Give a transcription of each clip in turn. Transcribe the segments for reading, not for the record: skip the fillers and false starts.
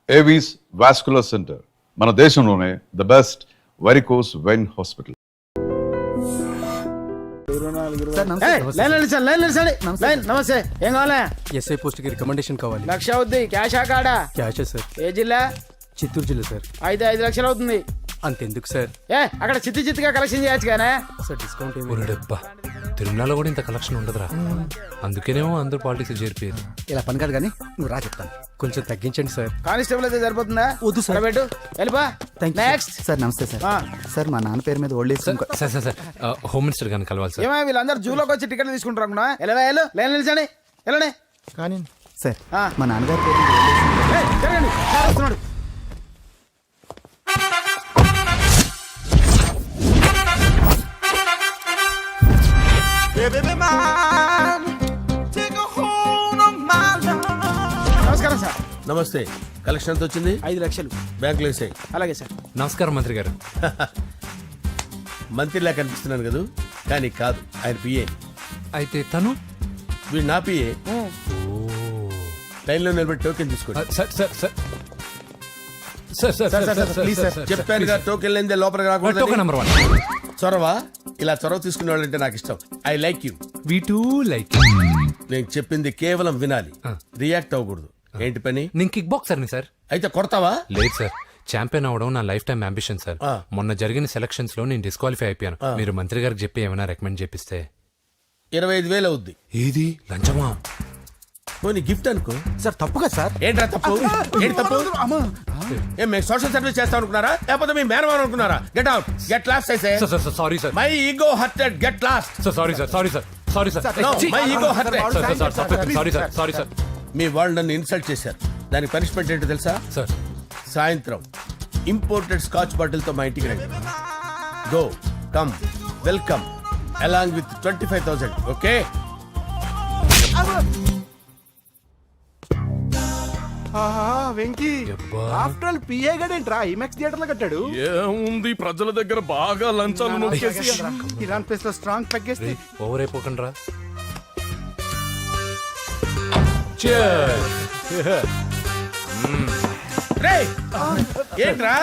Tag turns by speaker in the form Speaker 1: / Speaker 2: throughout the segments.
Speaker 1: Avis vascular centre, మన దేశంలోనే the best varicose vein hospital.
Speaker 2: నమస్తే, ఏం కావాలా?
Speaker 3: ఎస్ఐ పోస్ట్ కి రికమెండేషన్ కావాలి.
Speaker 2: 1,00,000 అవుద్ది. క్యాషా కాడా?
Speaker 3: క్యాషే సార్.
Speaker 2: ఏ జిల్లా?
Speaker 3: చిత్తూరు జిల్లా సార్.
Speaker 2: అయితే 5 లక్షలు అవుతుంది.
Speaker 3: అంతెందుకు సార్?
Speaker 2: అక్కడ చిత్తుగా కలెక్షన్ చేయొచ్చు కానీ
Speaker 3: సార్ డిస్కౌంట్ ఏమి?
Speaker 4: ఒరేడబ్బా, తిరుమలలో కూడా ఇంత కలెక్షన్ ఉండదురా. అందుకేనేమో అందరూ పాలిటిక్స్ చేరిపోయారు.
Speaker 5: ఇలా పని కాదు కానీ నువ్వు రా చెప్తాను.
Speaker 3: కొంచెం తగ్గించండి సార్.
Speaker 2: కానిస్టేబుల్ అయితే సరిపోతుందా?
Speaker 5: వద్దు సార్.
Speaker 2: పెట్టు, వెళ్ళిపా. నెక్స్ట్.
Speaker 5: సార్ నమస్తే సార్. సార్ మా నాన్న పేరు మీద old age
Speaker 4: sir sir sir home minister గారిని కలవాలి సార్.
Speaker 2: ఏమో వీళ్ళందరూ జూలోకి వచ్చి టికెట్లు తీసుకుంటారు అనుకున్నా. లైన్ నిలిచండి, వెళ్ళండి.
Speaker 5: కానీ సార్ మా నాన్నగారి పేరు మీద ఓల్డ్ ఏజ్
Speaker 2: జరగండి, సార్ వస్తున్నాడు. నమస్కారం సార్.
Speaker 6: నమస్తే. కలెక్షన్ ఎంత వచ్చింది?
Speaker 2: 5 లక్షలు.
Speaker 6: బ్యాంకులో వేసాయి.
Speaker 2: అలాగే సార్.
Speaker 4: నమస్కారం మంత్రి గారు.
Speaker 6: మంత్రిలా కనిపిస్తున్నాను కదా, కానీ కాదు, ఆయన పిఏ.
Speaker 4: అయితే తను
Speaker 6: వీడు నా పిఏ. లైన్లో నిలబడి టోకెన్ తీసుకోండి.
Speaker 4: Sir sir sir sir sir
Speaker 5: please sir.
Speaker 6: చెప్పానుగా, టోకెన్ లేనిదే లోపలికి
Speaker 4: టోకెన్
Speaker 6: రాకూడదు.
Speaker 4: నెంబర్ 1.
Speaker 6: చొరవ, ఇలా చొరవ తీసుకునే వాళ్ళంటే నాకు ఇష్టం. I like you.
Speaker 4: We two like.
Speaker 6: నేను చెప్పింది కేవలం వినాలి, రియాక్ట్ అవ్వకూడదు. ఏంటి పని?
Speaker 4: నేను కిక్ బాక్సర్ని సార్.
Speaker 6: అయితే కొడతావా?
Speaker 4: లేదు సార్, ఛాంపియన్ అవడం నా లైఫ్ టైం అంబిషన్ సార్.
Speaker 6: ఆ.
Speaker 4: మొన్న జరిగిన సెలక్షన్స్ లో నేను డిస్క్వాలిఫై అయిపోయాను. మీరు మంత్రి గారికి చెప్పి ఏమైనా రికమెండ్ చేపిస్తే.
Speaker 6: 25,000 అవుద్ది.
Speaker 4: ఏది లంచమా?
Speaker 6: పోనీ గిఫ్ట్ అనుకో.
Speaker 5: సార్ తప్పుగా సార్.
Speaker 6: ఏంట్రా తప్పు? ఏంటి తప్పు? ఏం మేము సోషల్ సర్వీస్ చేస్తాం అనుకున్నారా, లేకపోతే మీ మేనమాన్ అనుకున్నారా? గెట్ అవుట్, గెట్ లాస్ట్ అయితే.
Speaker 4: Sir sir sorry sir.
Speaker 6: My ego hurted, get lost.
Speaker 4: Sir sorry sir, sorry sir, sorry sir.
Speaker 6: No, my ego hurt.
Speaker 4: Sorry sir, sorry sir.
Speaker 6: మీ వాళ్ళు నన్ను ఇన్సల్ట్ చేశారు. దానికి పనిష్మెంట్ ఏంటో తెలుసా?
Speaker 4: సార్
Speaker 6: సాయంత్రం imported scotch bottle తో మా ఇంటికి రండి. Go, come, welcome along with 25,000. Okay?
Speaker 5: Venky after all PA గడేంట్రా ఇమెక్స్ థియేటర్ లో కట్టాడు.
Speaker 7: ఏముంది, ప్రజల దగ్గర బాగా లంచాలు నొక్కేసి
Speaker 5: ఇరాన్ ప్లేస్ లో స్ట్రాంగ్ తగ్గేస్తే
Speaker 4: ఓవర్ అయిపోకండి రా.
Speaker 6: రేయ్, ఏంట్రా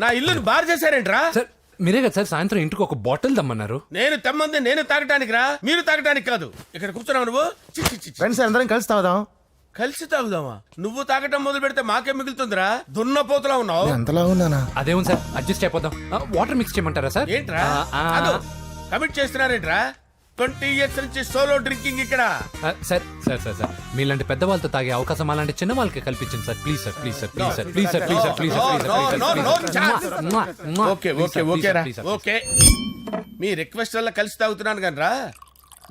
Speaker 6: నా ఇల్లుని బార్ చేశారేంట్రా?
Speaker 4: సార్ మీరే కదా సార్ సాయంత్రం ఇంటికి ఒక బాటిల్ దమ్మన్నారు.
Speaker 6: నేను తెమ్మంది నేను తాగటానికి రా, మీరు తాగటానికి కాదు. ఇక్కడ కూర్చున్నావు నువ్వు. చి, చి, చి, చి.
Speaker 5: ఫ్రెండ్స్ అందరం కలిసి తాగుదాం.
Speaker 6: కలిసి తాగుదామా? నువ్వు తాగటం మొదలు పెడితే మాకే మిగులుతుందిరా. దున్నపోతులా ఉన్నావు.
Speaker 5: ఎంతలా ఉన్నానా?
Speaker 4: అదేమో సార్, అడ్జస్ట్ అయిపోదాం. వాటర్ మిక్స్ చేయమంటారా సార్?
Speaker 6: ఏంట్రా కమిట్ చేస్తున్నారేంట్రా? 20 years నుంచి సోలో డ్రింకింగ్ ఇక్కడ.
Speaker 4: సార్ సార్ సార్ సార్ మీలాంటి పెద్ద వాళ్ళతో తాగే అవకాశం అలాంటి చిన్న వాళ్ళకి కల్పించండి sir. Please sir, please sir, please sir, please sir, please sir, please sir,
Speaker 6: okay okay okay రా, ఓకే. మీ రిక్వెస్ట్ వల్ల కలిసి తాగుతున్నాను కానీ రా,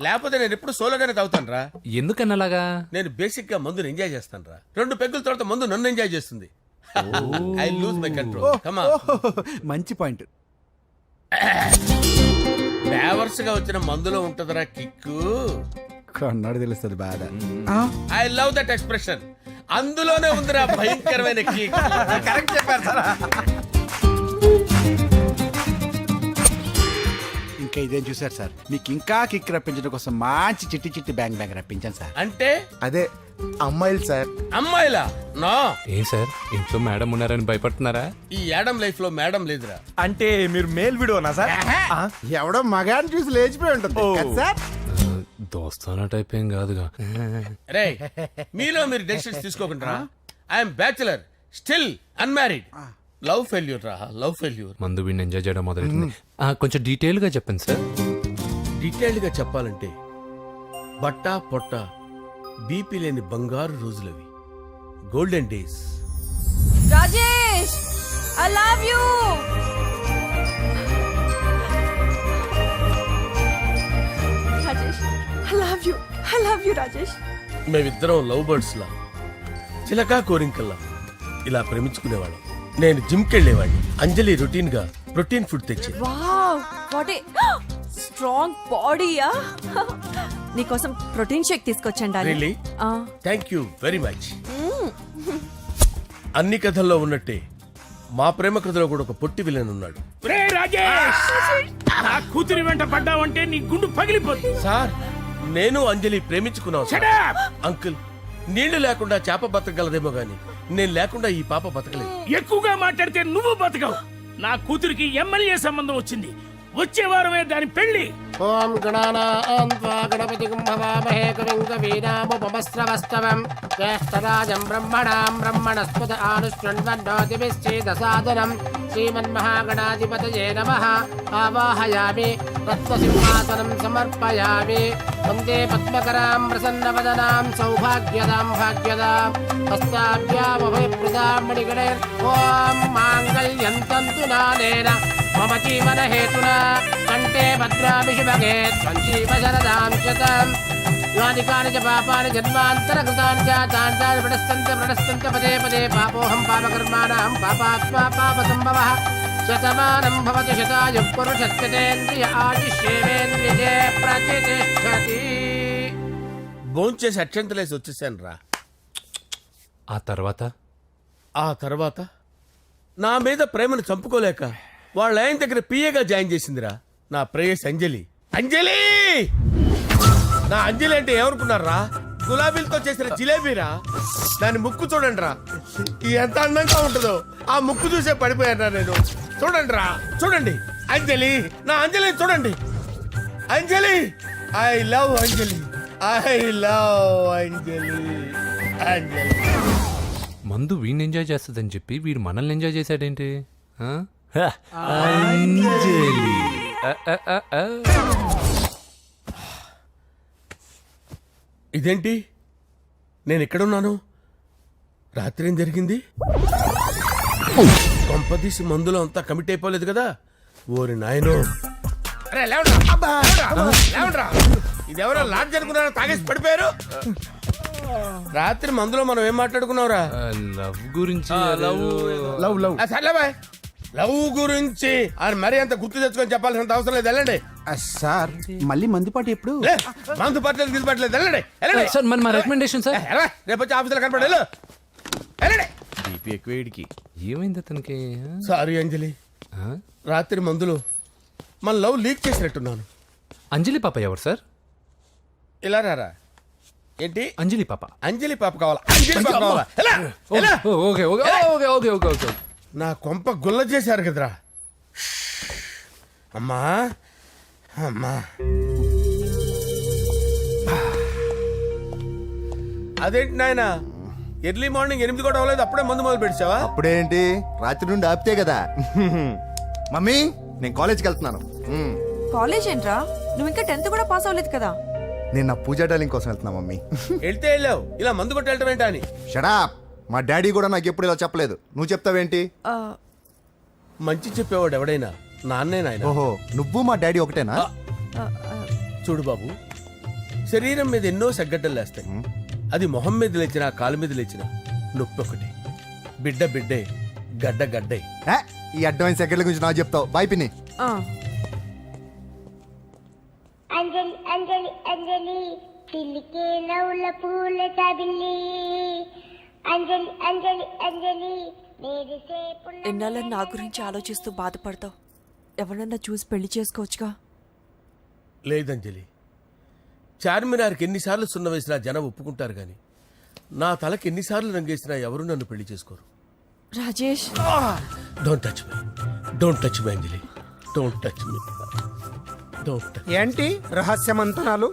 Speaker 6: లేకపోతే నేను ఎప్పుడు సోలోగానే తాగుతాను రా.
Speaker 4: ఎందుకన్నా అలాగా?
Speaker 6: నేను బేసిక్ గా మందుని ఎంజాయ్ చేస్తాను రా. 2 పెగ్గుల తర్వాత మందు నన్ను ఎంజాయ్ చేస్తుంది. I lose my control. Come on.
Speaker 5: మంచి పాయింట్.
Speaker 6: ఫ్లేవర్స్ గా వచ్చిన మందులో ఉంటదరా కిక్కు.
Speaker 5: కన్నాడు తెలుస్తుంది బాధ.
Speaker 6: I love that expression. అందులోనే ఉందిరా భయంకరమైన కిక్. కరెక్ట్ చెప్పారు సార్.
Speaker 5: ఇంకా ఇదేం చూసారు సార్, మీకు ఇంకా కిక్ రప్పించడం కోసం మంచి చిట్టి చిట్టి బ్యాంగ్ బ్యాంగ్ రప్పించాను సార్.
Speaker 6: అంటే
Speaker 5: అదే అమ్మాయిలు సార్.
Speaker 6: అమ్మాయిలా? నో.
Speaker 4: ఏం సార్ ఇంట్లో మేడం ఉన్నారని భయపడుతున్నారా?
Speaker 6: ఈ యాడమ్ లైఫ్ లో మేడం లేదురా.
Speaker 7: అంటే మీరు మేల్ వీడియోనా సార్?
Speaker 5: ఎవడో మగాన్ని చూసి లేచిపోయి ఉంటుంది కదా సార్.
Speaker 4: దోస్తానా టైప్ ఏం కాదుగా.
Speaker 6: రే, మీలో మీరు డెసిషన్స్ తీసుకోకుండా. I'm bachelor, still unmarried. Love failure రా, లవ్ ఫెయిల్యూర్.
Speaker 4: మందు వీడిని ఎంజాయ్ చేయడం మొదలైంది. కొంచెం డీటెయిల్ గా చెప్పండి సార్.
Speaker 6: డీటెయిల్డ్ గా చెప్పాలంటే బట్టా పొట్ట బీపీ లేని బంగారు రోజులవి, golden days.
Speaker 8: Rajesh, I love you. Rajesh, I love you. I love you, Rajesh.
Speaker 6: మేమిద్దరం లవ్ బర్డ్స్ లా, చిలకా కోరింకల్లా ఇలా ప్రేమించుకునేవాళ్ళం. నేను జిమ్ కెళ్ళేవాడిని. అంజలి రొటీన్ గా ప్రోటీన్ ఫుడ్ తెచ్చి.
Speaker 8: వావ్, వాట్ ఏ స్ట్రాంగ్ బాడీయా. నీకోసం ప్రోటీన్ షేక్ తీసుకొచ్చండి.
Speaker 6: Really? Thank you very much. అన్ని కథల్లో ఉన్నట్టే మా ప్రేమ కథలో కూడా ఒక పొట్టి విలన్ ఉన్నాడు.
Speaker 2: కూతురి వెంట పడ్డావంటే నీ గుండు పగిలిపోతుంది.
Speaker 6: సార్, నేను అంజలి ప్రేమించుకున్నాను. అంకుల్, నీళ్లు లేకుండా చేప బతకగలదేమో గాని నేను లేకుండా ఈ పాప బతకలేదు.
Speaker 7: ఎక్కువగా మాట్లాడితే నువ్వు బతకవు. నా కూతురికి ఎమ్మెల్యే సంబంధం వచ్చింది. వచ్చే వారమే దాని పెళ్లి.
Speaker 9: ఓం గణానాం త్వా గణపతిం భవామహే కవిం కవీనాముపమస్రవస్తవం జ్యేష్ఠరాజం బ్రహ్మణాం బ్రహ్మణస్పద ఆనుష్ణ్వన్నోతిభిశ్చేదసాదనం శ్రీమన్మహాగణాధిపతయే నమః. ఆవాహయామి రత్నసింహాసనం సమర్పయామి. వందే పద్మకరాం ప్రసన్నవదనాం సౌభాగ్యదాం భాగ్యదాం హస్తాభ్యామభయప్రదాం మణిగణే. ఓం మాంగళ్యం తంతు నానేన మమ జీవన హేతునా కంటే భద్రామి శుభగే సంజీవ శరదాం శతం. యాని కాని చ పాపాని జన్మాంతరకృతాని చ తాని తాని ప్రణశ్యంత పదే పదే పాపోహం పాపకర్మాణం పాపాత్మా పాపసంభవః. శతమానం భవతి శతాయుః పురుషస్యతేంద్రియ ఆయుష్యేవేంద్రియే ప్రతిష్టతి.
Speaker 6: భోంచేసి అక్షంతలేసి వచ్చేసాను రా.
Speaker 4: ఆ తర్వాత
Speaker 6: ఆ తర్వాత నా మీద ప్రేమను చంపుకోలేక వాళ్ళ ఆయన దగ్గర పిఏగా జాయిన్ చేసిందిరా నా ప్రేయస్ అంజలి. అంజలి నా అంజలి అంటే ఏమనుకున్నారా? గులాబీలతో చేసిన జిలేబీరా. దాని ముక్కు చూడండి రా, ఎంత అందంగా ఉంటుందో. ఆ ముక్కు చూసే పడిపోయారా నేను. చూడండి రా, చూడండి అంజలి, నా అంజలి చూడండి. Anjali, I love Anjali, I love Anjali. Anjali
Speaker 4: మందు వీడిని ఎంజాయ్ చేస్తుందని చెప్పి వీడు మనల్ని ఎంజాయ్ చేశాడేంటి? ఆ? అంజలి.
Speaker 6: ఇదేంటి, నేను ఎక్కడున్నాను? రాత్రి ఏం జరిగింది? కొంపదీసి మందులో అంతా కమిట్ అయిపోలేదు కదా? ఓరి నాయనో. అరే లేవండ్రా, అబ్బా, లేవండ్రా. ఇదెవరో లాడ్జ్ అనుకున్నారో తాగేసి పడిపోయారు. రాత్రి మందులో మనం ఏం మాట్లాడుకున్నావురా?
Speaker 4: లవ్ గురించి
Speaker 2: లవ్ లవ్
Speaker 6: సర్లే బాయ్, లవ్ గురించి అని మరీ అంత గుర్తు తెచ్చుకొని చెప్పాల్సినంత అవసరం లేదు. వెళ్ళండి.
Speaker 2: సార్ మళ్ళీ మందుపాటి ఎప్పుడు?
Speaker 6: లే, మందు పట్టలేదు గిల్లు పట్టలేదు. వెళ్ళండి, వెళ్ళండి.
Speaker 4: సార్ మరి మా రికమెండేషన్ సార్.
Speaker 6: ఎలా? రేపు వచ్చి ఆఫీసులో కనపడి వెళ్ళు. వెళ్ళండి. బీపీ ఎక్కువ వీడికి.
Speaker 4: ఏమైంది అతనికి?
Speaker 6: సారీ అంజలి,
Speaker 4: ఆ?
Speaker 6: రాత్రి మందులో మన లవ్ లీక్ చేసినట్టున్నాను.
Speaker 4: అంజలి పాప ఎవరు సార్?
Speaker 6: ఇలా రారా. ఏంటి?
Speaker 4: అంజలి పాప.
Speaker 6: అంజలి పాప కావాలా? అంజలి పాప కావాలా? ఎలా? ఎలా?
Speaker 4: Okay okay okay okay okay okay.
Speaker 6: నా కొంప గుల్ల చేశారు కదరా. అమ్మా అమ్మా, అదేంటి నాయన, ఎర్లీ మార్నింగ్ 8 కూడా అవ్వలేదు, అప్పుడే మందు మొదలు పెడిచావా?
Speaker 10: అప్పుడేంటి, రాత్రి నుండి ఆపితే కదా. మమ్మీ, నేను కాలేజ్కి వెళ్తున్నాను.
Speaker 8: కాలేజ్ ఏంట్రా? నువ్వు ఇంకా 10th కూడా పాస్ అవ్వలేదు కదా.
Speaker 10: నేను నా పూజా డాలింగ్ కోసం వెళ్తున్నా మమ్మీ.
Speaker 6: వెళ్తే వెళ్ళావు, ఇలా మందు కొట్టి వెళ్ళటం ఏంటా అని.
Speaker 10: షడా, మా డాడీ కూడా నాకు ఎప్పుడు ఇలా చెప్పలేదు. నువ్వు చెప్తావేంటి?
Speaker 6: మంచి చెప్పేవాడు ఎవడైనా నాన్నే నాయన.
Speaker 10: ఓహో, నువ్వు మా డాడీ ఒకటేనా?
Speaker 6: చూడు బాబు, శరీరం మీద ఎన్నో సగ్గడ్డలు లేస్తాయి. అది మొహం మీద లేచినా కాలు మీద లేచినా నొప్పి ఒకటి. బిడ్డ బిడ్డే, గడ్డ గడ్డే.
Speaker 10: ఏ, ఈ అడ్వాన్స్ సెకండ్ల గురించి నాకు చెప్తావు. బాయ్ పిన్ని.
Speaker 11: అంజలి అంజలి అంజలి పిల్లికే నవ్వుల పూల తబిల్లి. అంజలి అంజలి అంజలి
Speaker 8: ఎన్నాళ్ళ నా గురించి ఆలోచిస్తూ బాధపడతావు. ఎవరన్నా చూసి పెళ్లి చేసుకోవచ్చుగా.
Speaker 6: లేదంజలి, చార్మినార్కి ఎన్నిసార్లు సున్న వేసినా జనం ఒప్పుకుంటారు గాని నా తలకి ఎన్నిసార్లు రంగేసినా ఎవరు నన్ను పెళ్లి చేసుకోరు.
Speaker 8: Rajesh,
Speaker 6: don't touch me, don't touch me Anjali, don't touch me, don't touch.
Speaker 2: ఏంటి రహస్య మంతనాలు?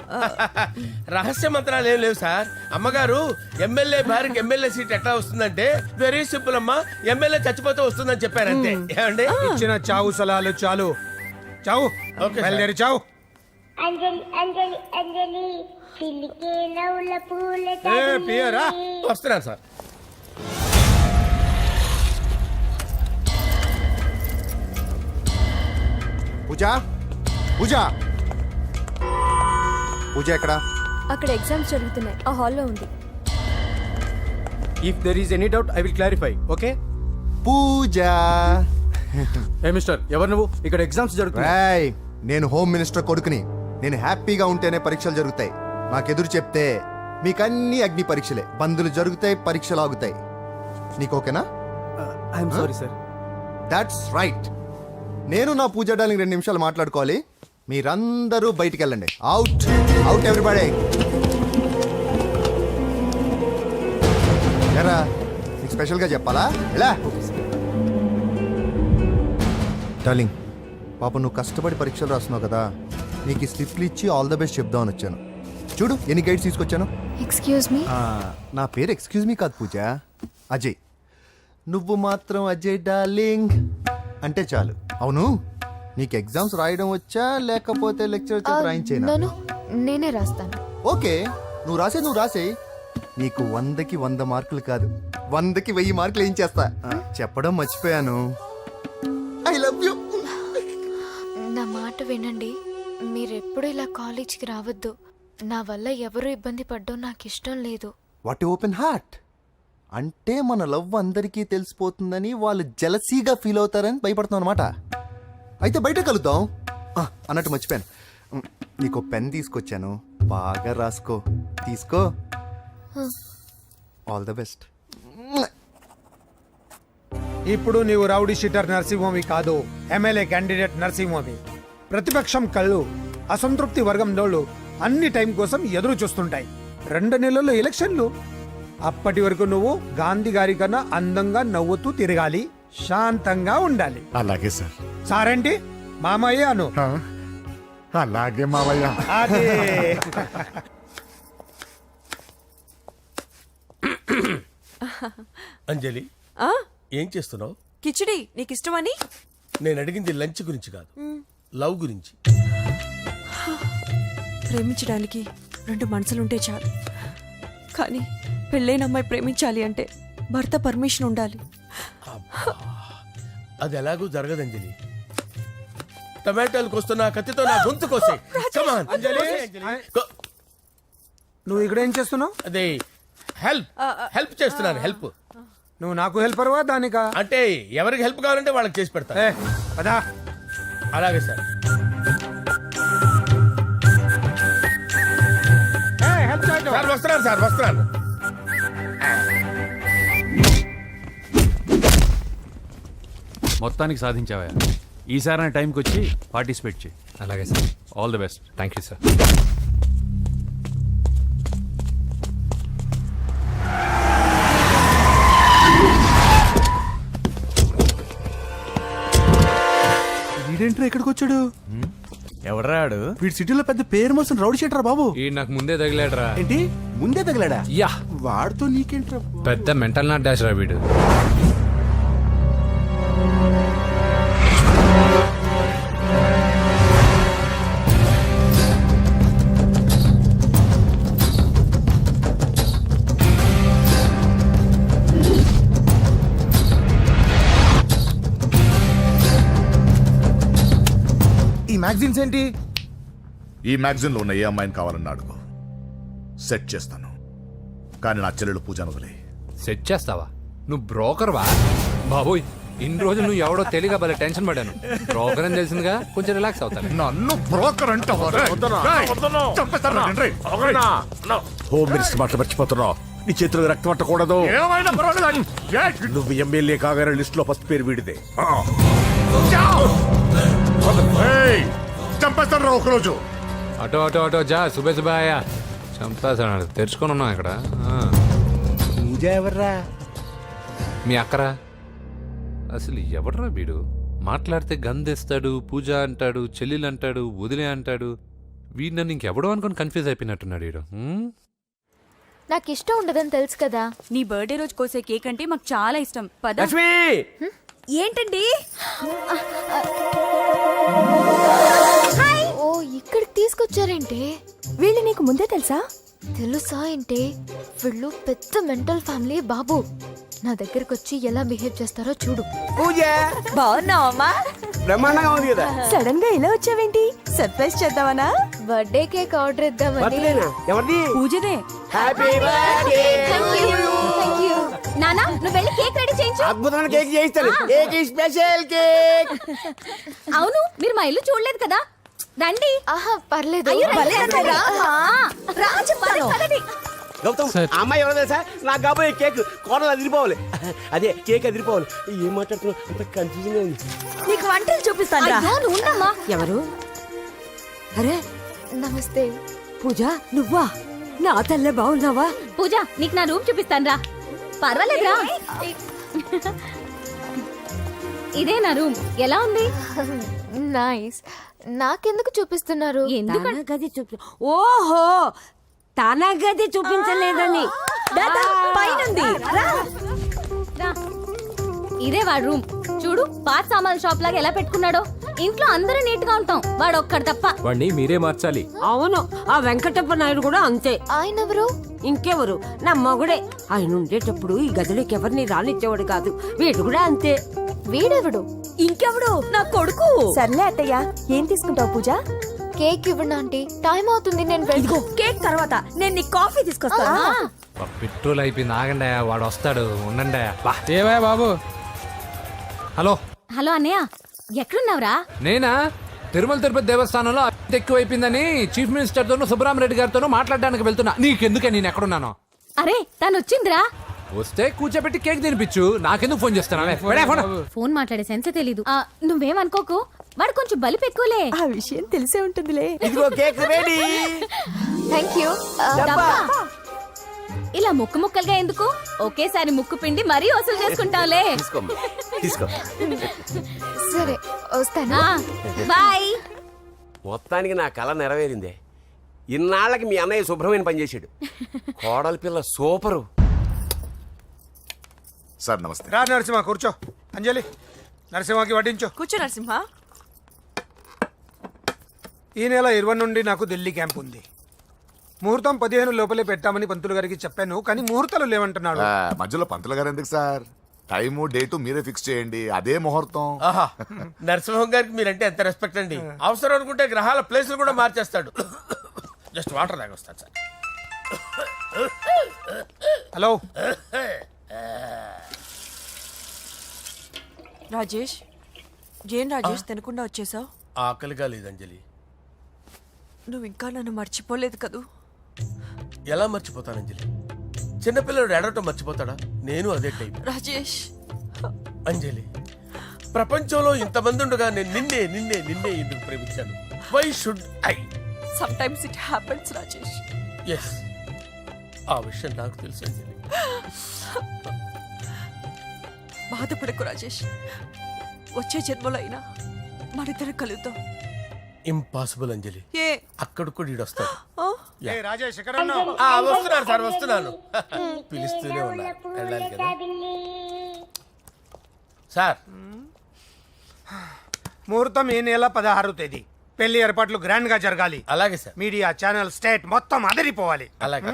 Speaker 6: రహస్య మంత్రాలు ఏం లేవు సార్. అమ్మగారు ఎమ్మెల్యే భార్యకి ఎమ్మెల్యే సీట్ ఎట్లా వస్తుందంటే వెరీ సింపుల్ అమ్మా, ఎమ్మెల్యే చచ్చిపోతే వస్తుందని చెప్పారంతే. ఏమండి?
Speaker 2: ఇచ్చిన చావు సలాలు చాలు. చావు.
Speaker 6: Okay sir.
Speaker 2: బయలుదేరి చావు.
Speaker 11: అంజలి అంజలి అంజలి పిల్లికే నవ్వుల పూల
Speaker 2: పియరా
Speaker 6: వస్తున్నాను సార్.
Speaker 10: పూజ, పూజ, పూజ ఎక్కడా?
Speaker 8: అక్కడ ఎగ్జామ్స్ జరుగుతున్నాయి, ఆ హాల్లో ఉంది.
Speaker 3: If there is any doubt I will clarify. Okay
Speaker 10: Pooja.
Speaker 3: ఏ మిస్టర్, ఎవరు నువ్వు? ఇక్కడ ఎగ్జామ్స్ జరుగుతున్నాయి.
Speaker 10: రేయ్, నేను హోమ్ మినిస్టర్ కొడుకుని. నేను హ్యాపీగా ఉంటేనే పరీక్షలు జరుగుతాయి. నాకెదురు చెప్తే మీకన్నీ అగ్ని పరీక్షలే. బందులు జరుగుతాయి, పరీక్షలు ఆగుతాయి. నీకు ఓకేనా?
Speaker 3: I'm sorry sir.
Speaker 10: That's right. నేను నా పూజ డార్లింగ్ 2 నిమిషాలు మాట్లాడుకోవాలి. మీరందరూ బయటికి వెళ్ళండి. Out, out everybody. ఎరా, నీకు నీకు స్పెషల్గా చెప్పాలా ఎలా డార్లింగ్ పాప నువ్వు కష్టపడి పరీక్షలు రాస్తున్నావు కదా నీకు ఈ స్లిప్లు ఇచ్చి ఆల్ ద బెస్ట్ చెప్దామని వచ్చాను చూడు ఎన్ని గైడ్స్ తీసుకొచ్చాను
Speaker 8: ఎక్స్క్యూజ్ మీ
Speaker 10: నా పేరు ఎక్స్క్యూజ్ మీ కాదు పూజ అజయ్ నువ్వు మాత్రం అజయ్ డార్లింగ్ అంటే చాలు అవును నీకు ఎగ్జామ్స్ రాయడం వచ్చా లేకపోతే లెక్చర్ రాయించేనా
Speaker 8: నేనే రాస్తాను
Speaker 10: ఓకే నువ్వు రాసే నీకు 100కి 100 మార్కులు కాదు 100కి 1000 మార్కులు ఏం చేస్తా చెప్పడం మర్చిపోయాను ఐ లవ్ యూ
Speaker 8: నా మాట వినండి మీరెప్పుడు ఇలా కాలేజ్కి రావద్దు నా వల్ల ఎవరు ఇబ్బంది పడ్డం నాకు ఇష్టం లేదు
Speaker 10: వాట్ ఓపెన్ హార్ట్ అంటే మన లవ్ అందరికీ తెలిసిపోతుందని వాళ్ళు జలసీగా ఫీల్ అవుతారని భయపడుతున్నాం అనమాట అయితే బయట కలుద్దాం అన్నట్టు మర్చిపోయాను నీకు పెన్ తీసుకొచ్చాను బాగా రాసుకో తీసుకో ఆల్ ద బెస్ట్
Speaker 2: ఇప్పుడు నీవు రౌడీ షీటర్ నరసింహమి కాదు ఎమ్మెల్యే క్యాండిడేట్ నరసింహమి ప్రతిపక్షం కళ్ళు అసంతృప్తి వర్గం నోళ్ళు అన్ని టైం కోసం ఎదురు చూస్తుంటాయి 2 నెలల్లో ఎలక్షన్లు అప్పటి వరకు నువ్వు గాంధీ గారి కన్నా అందంగా నవ్వుతూ తిరగాలి శాంతంగా ఉండాలి
Speaker 5: అలాగే సార్.
Speaker 2: సారేంటి మామయ్య అను
Speaker 5: అలాగే మావయ్య.
Speaker 2: అదే
Speaker 6: అంజలి ఏం చేస్తున్నావు?
Speaker 8: కిచిడి నీకు ఇష్టమని
Speaker 6: నేను అడిగింది లంచ్ గురించి కాదు, లవ్ గురించి.
Speaker 8: ప్రేమించడానికి 2 మనసులుంటే చాలు, కానీ పెళ్ళైన అమ్మాయి ప్రేమించాలి అంటే భర్త పర్మిషన్ ఉండాలి.
Speaker 6: అది ఎలాగూ జరగదు అంజలి. టమాటాలు కోస్తున్నా కత్తితో నా గొంతు కోసే. అంజలి
Speaker 2: నువ్వు ఇక్కడ ఏం చేస్తున్నావు?
Speaker 6: అదే హెల్ప్ చేస్తున్నాను. హెల్ప్
Speaker 2: నువ్వు నాకు హెల్పర్వా దానికా?
Speaker 6: అంటే ఎవరికి హెల్ప్ కావాలంటే వాళ్ళకి చేసి పెడతా.
Speaker 2: పదా
Speaker 6: అలాగే సార్. సార్ వస్తున్నాను, సార్ వస్తున్నాను.
Speaker 3: మొత్తానికి సాధించావా? ఈసారి టైంకి వచ్చి పార్టిసిపేట్ చేయి.
Speaker 4: అలాగే sir.
Speaker 3: All the best.
Speaker 4: Thank you sir.
Speaker 5: వీడేంట్రా ఇక్కడికి వచ్చాడు?
Speaker 3: ఎవడ్రాడు?
Speaker 5: వీడి సిటీలో పెద్ద పేరు మోసిన రౌడీ షీటర్ బాబు.
Speaker 4: ఈ నాకు ముందే తగిలాడరా.
Speaker 5: ఏంటి ముందే తగిలాడా?
Speaker 4: యా,
Speaker 5: వాడితో నీకేంట్రా?
Speaker 4: పెద్ద మెంటల్ నాట్ డాష్ రా వీడు.
Speaker 2: ఈ మ్యాగజైన్స్ ఏంటి?
Speaker 12: ఈ మ్యాగజైన్లో ఉన్న ఏ అమ్మాయిని కావాలని అడుగు, సెట్ చేస్తాను. కానీ నా చెల్లెలు పూజను వదిలే.
Speaker 4: సెట్ చేస్తావా? నువ్వు బ్రోకర్ వా? బాబోయ్, ఇన్ని రోజులు నువ్వు ఎవడో తెలియక భలే టెన్షన్ పడాను. బ్రోకర్ అని తెలిసిందిగా కొంచెం రిలాక్స్ అవుతాను.
Speaker 12: నన్ను బ్రోకర్ అంటావా?
Speaker 6: హోమ్ మినిస్టర్ మాట మర్చిపోతున్నావు. నీ చేతులకు రక్తం పట్టకూడదు. నువ్వు ఎమ్మెల్యే కాగానే లిస్ట్ లో ఫస్ట్ పేరు వీడిదే.
Speaker 12: చంపేస్తాను రా ఒకరోజు.
Speaker 4: అటో అటో అటో జా సుబే సుబాయా చంపేసాడు. తెరుచుకొని ఉన్నాం ఇక్కడ.
Speaker 5: పూజ ఎవర్రా?
Speaker 4: మీ అక్కరా? అసలు ఎవడరా వీడు? మాట్లాడితే గంధేస్తాడు, పూజ అంటాడు, చెల్లెలు అంటాడు, వదిలే అంటాడు. వీడు నన్ను ఇంకెవడో అనుకుని కన్ఫ్యూజ్ అయిపోయినట్టున్నాడు వీడు.
Speaker 8: నాకు ఇష్టం ఉండదని తెలుసు కదా. నీ బర్త్డే రోజు కోసే కేక్ అంటే మాకు చాలా ఇష్టం. పద. ఏంటండి? ఓ, ఇక్కడికి తీసుకొచ్చారేంటి? వీళ్ళు నీకు ముందే తెలుసా? తెలుసా ఏంటి? వీళ్ళు పెద్ద మెంటల్ ఫ్యామిలీ బాబు. నా దగ్గరకు వచ్చి ఎలా బిహేవ్ చేస్తారో చూడు.
Speaker 2: పూజ
Speaker 8: బాగున్నావమ్మా?
Speaker 2: బ్రహ్మాండంగా ఉంది కదా.
Speaker 8: సడన్ గా ఇలా వచ్చావేంటి? సర్ప్రైజ్ చేద్దామనా? బర్త్డే కేక్ ఆర్డర్ ఇద్దామని.
Speaker 2: ఎవరిది?
Speaker 8: పూజదే.
Speaker 2: Happy birthday.
Speaker 8: నానా, నువ్వు వెళ్ళి కేక్ రెడీ చేయించు.
Speaker 2: అద్భుతమైన కేక్ చేయిస్తాను. Cake special cake.
Speaker 8: అవును, మీరు మా ఇల్లు చూడలేదు కదా. రండి. ఆహా, పర్లేదు.
Speaker 2: గౌతమ్, అమ్మాయి ఎవరో తెలుసా? నాకు కాబోయే కేక్ కోడలు అదిరిపోవాలి. అదే కేక్ అదిరిపోవాలి. ఏం మాట్లాడుతున్నావు? అంత కన్ఫ్యూజన్ ఉంది.
Speaker 8: నీకు వంటలు చూపిస్తాను. ఎవరు? అరే నమస్తే. పూజ, నువ్వా? నా తల్లే బాగున్నావా? పూజ, నీకు నా రూమ్ చూపిస్తాను రా. పర్వాలేదురా. ఇదే నా రూమ్. ఎలా ఉంది? నైస్. నాకెందుకు చూపిస్తున్నారు?
Speaker 11: తన గది చూపి ఓహో తన గది చూపించలేదని
Speaker 8: పైనుంది. ఇదే వాడు రూమ్. చూడు, పాత సామాన్ షాప్ లాగా ఎలా పెట్టుకున్నాడో. ఇంట్లో అందరూ నీట్ గా ఉంటాం, వాడు ఒక్కడు తప్ప.
Speaker 3: వాడిని మీరే మార్చాలి.
Speaker 11: అవును, ఆ వెంకటప్ప నాయుడు కూడా అంతే.
Speaker 8: ఆయన ఎవరు?
Speaker 11: ఇంకెవరు, నా మగుడే. ఆయన ఉండేటప్పుడు ఈ గదిలోకి ఎవరిని రానిచ్చేవాడు కాదు. వీడు కూడా అంతే.
Speaker 8: వీడెవడు?
Speaker 11: ఇంకెవడు, నా కొడుకు.
Speaker 8: సర్లే అత్తయ్య, ఏం తీసుకుంటావు పూజ? కేక్ ఇవ్వండి ఆంటీ, టైం అవుతుంది. నేను
Speaker 11: ఇదిగో కేక్ తర్వాత నేను నీ కాఫీ తీసుకొస్తాను.
Speaker 4: పెట్రోల్ అయిపోయింది, ఆగండి, వాడు వస్తాడు, ఉండండి.
Speaker 3: ఏవా బాబు?
Speaker 4: హలో
Speaker 8: హలో అన్నయ్య, ఎక్కడున్నావురా?
Speaker 4: నేనా? తిరుమల తిరుపతి దేవస్థానంలో అత్యంత ఎక్కువైపోయిందని చీఫ్ మినిస్టర్ తోనూ సుబ్బరామరెడ్డి గారితోనూ మాట్లాడడానికి వెళ్తున్నా. నీకెందుకే నేను ఎక్కడున్నాను?
Speaker 8: అరే, తను వచ్చిందిరా.
Speaker 4: వస్తే కూర్చోబెట్టి కేక్ తినిపించు, నాకెందుకు ఫోన్ చేస్తున్నా?
Speaker 8: ఫోన్ మాట్లాడే సెన్స్ తెలీదు. నువ్వేమనుకోకు, వాడు కొంచెం బలిపు ఎక్కువలే. ఆ విషయం తెలిసే ఉంటుందిలే.
Speaker 6: ఇదిగో కేక్ రెడీ.
Speaker 8: Thank you. ఇలా ముక్కు ముక్కలుగా ఎందుకు? ఒకేసారి ముక్కు పిండి మరీ వసూలు చేసుకుంటావులే.
Speaker 6: తీసుకో.
Speaker 8: సరే, వస్తానా? బాయ్.
Speaker 9: మొత్తానికి నా కళ నెరవేరిందే. ఇన్నాళ్ళకి మీ అన్నయ్య శుభ్రమైన పనిచేశాడు. కోడలి పిల్ల సూపరు.
Speaker 12: సార్ నమస్తే.
Speaker 2: రా నరసింహ, కూర్చో. అంజలి, నరసింహకి వడ్డించు.
Speaker 11: కూర్చో నరసింహ.
Speaker 2: ఈ నెల 20 నుండి నాకు ఢిల్లీ క్యాంప్ ఉంది. ముహూర్తం 15 లోపలే పెట్టామని పంతులు గారికి చెప్పాను, కానీ ముహూర్తాలు లేవంటున్నాడు.
Speaker 12: మధ్యలో పంతులు గారు ఎందుకు సార్? టైము డేటు మీరే ఫిక్స్ చేయండి, అదే ముహూర్తం.
Speaker 6: ఆహా, నరసింహం గారికి మీరంటే ఎంత రెస్పెక్ట్ అండి. అవసరం అనుకుంటే గ్రహాల ప్లేసులు కూడా మార్చేస్తాడు. జస్ట్ వాటర్ తాగొస్తాను సార్.
Speaker 2: హలో
Speaker 11: రాజేష్, ఏం రాజేష్ తినకుండా వచ్చేసావు?
Speaker 6: ఆకలిగా లేదు అంజలి.
Speaker 11: నువ్వు ఇంకా నన్ను మర్చిపోలేదు కదూ?
Speaker 6: ఎలా మర్చిపోతాను అంజలి? చిన్నపిల్లడు ఏడవటం మర్చిపోతాడా? నేను అదే టైప్.
Speaker 11: రాజేష్,
Speaker 6: అంజలి, ప్రపంచంలో ఇంతమంది ఉండగా నేను నిన్నే నిన్నే నిన్నే ఎందుకు ప్రేమించాను? Why should I?
Speaker 11: Sometimes it happens Rajesh.
Speaker 6: Yes, ఆ విషయం నాకు తెలుసు అంజలి.
Speaker 11: బాధపడకు రాజేష్, వచ్చే జన్మలో అయినా మరిద్దరు కలుద్దాం.
Speaker 6: ఇంపాసిబుల్ అంజలి.
Speaker 11: ఏ
Speaker 6: అక్కడ కూడా ఈడు వస్తాడు.
Speaker 2: ఏ రాజేష్, ఎక్కడ ఉన్నావు?
Speaker 6: వస్తున్నాను సార్, వస్తున్నాను. పిలుస్తూనే ఉన్నారు, వెళ్ళాలి కదా సార్.
Speaker 2: ముహూర్తం ఈ నెల 16వ తేదీ. పెళ్లి ఏర్పాట్లు గ్రాండ్ గా జరగాలి.
Speaker 6: అలాగే సార్.
Speaker 2: మీడియా, ఛానల్, స్టేట్ మొత్తం అదిరిపోవాలి.
Speaker 6: అలాగే.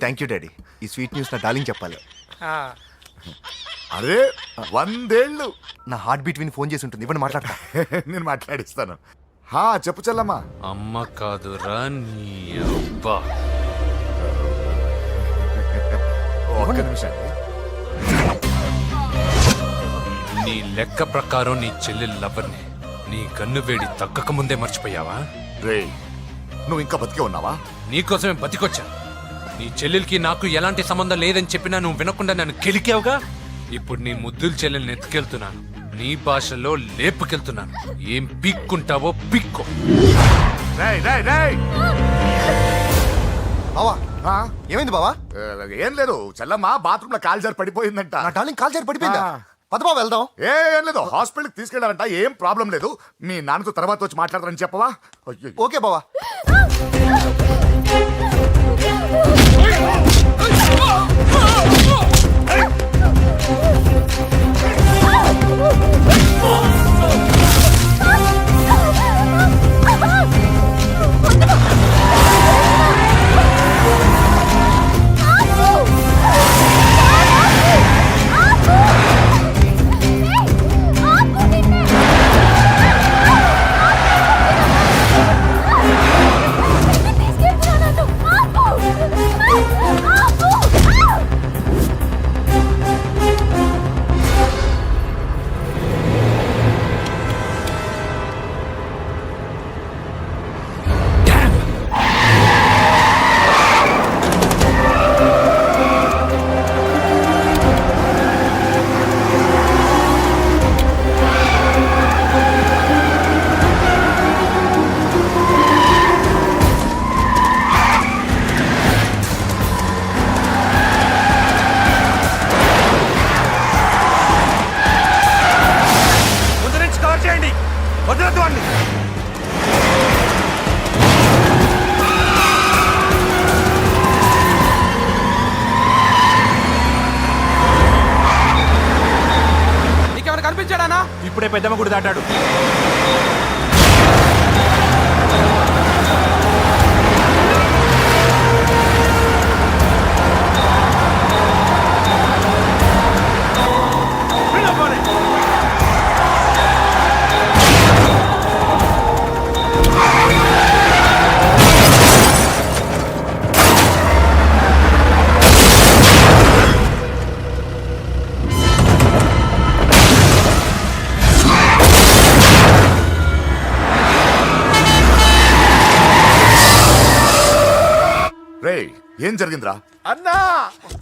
Speaker 10: Thank you daddy. ఈ స్వీట్ న్యూస్ నా డార్లింగ్ చెప్పాలి.
Speaker 2: ఆ,
Speaker 12: అరే 100 ఏళ్ళు.
Speaker 10: నా హార్ట్ బీట్ విని ఫోన్ చేసి ఉంటుంది, ఇవ్వండి మాట్లాడతా.
Speaker 12: నేను మాట్లాడిస్తాను. హా, చెప్పు చెల్లమ్మా.
Speaker 4: అమ్మ కాదురా నీ అబ్బా.
Speaker 12: ఒక్క నిమిషం.
Speaker 4: నీ లెక్క ప్రకారం నీ చెల్లెలు లవర్ని నీ కన్ను వేడి తగ్గక ముందే మర్చిపోయావా?
Speaker 12: రే, నువ్వు ఇంకా బతికే ఉన్నావా?
Speaker 4: నీకోసమే బతికొచ్చా. నీ చెల్లెలకి నాకు ఎలాంటి సంబంధం లేదని చెప్పినా నువ్వు వినకుండా నన్ను కెలికావుగా. ఇప్పుడు నీ ముద్దుల చెల్లెల్ని ఎత్తుకెళ్తున్నాను, నీ భాషలో లేపుకెళ్తున్నాను. ఏం పీక్కుంటావో పీక్కో.
Speaker 12: రేయ్, రేయ్, రేయ్.
Speaker 10: బావా,
Speaker 12: ఆ?
Speaker 10: ఏమైంది బావా?
Speaker 12: ఏం లేదు, చెల్లమ్మ బాత్రూమ్ లో కాలు జారి పడిపోయిందంట.
Speaker 10: నా డార్లింగ్ కాల్ చేరి పడిపోయిందా? పద బావ వెళ్దాం.
Speaker 12: ఏం లేదు, హాస్పిటల్కి తీసుకెళ్లారంట. ఏం ప్రాబ్లం లేదు. మీ నాన్నతో తర్వాత వచ్చి మాట్లాడతారని చెప్పవా? అయ్యో.
Speaker 10: ఓకే బావా.
Speaker 5: నానా
Speaker 3: ఇప్పుడే పెద్దమ్మ గుడి దాటాడు.
Speaker 12: రే ఏం జరిగిందిరా?
Speaker 6: అన్నా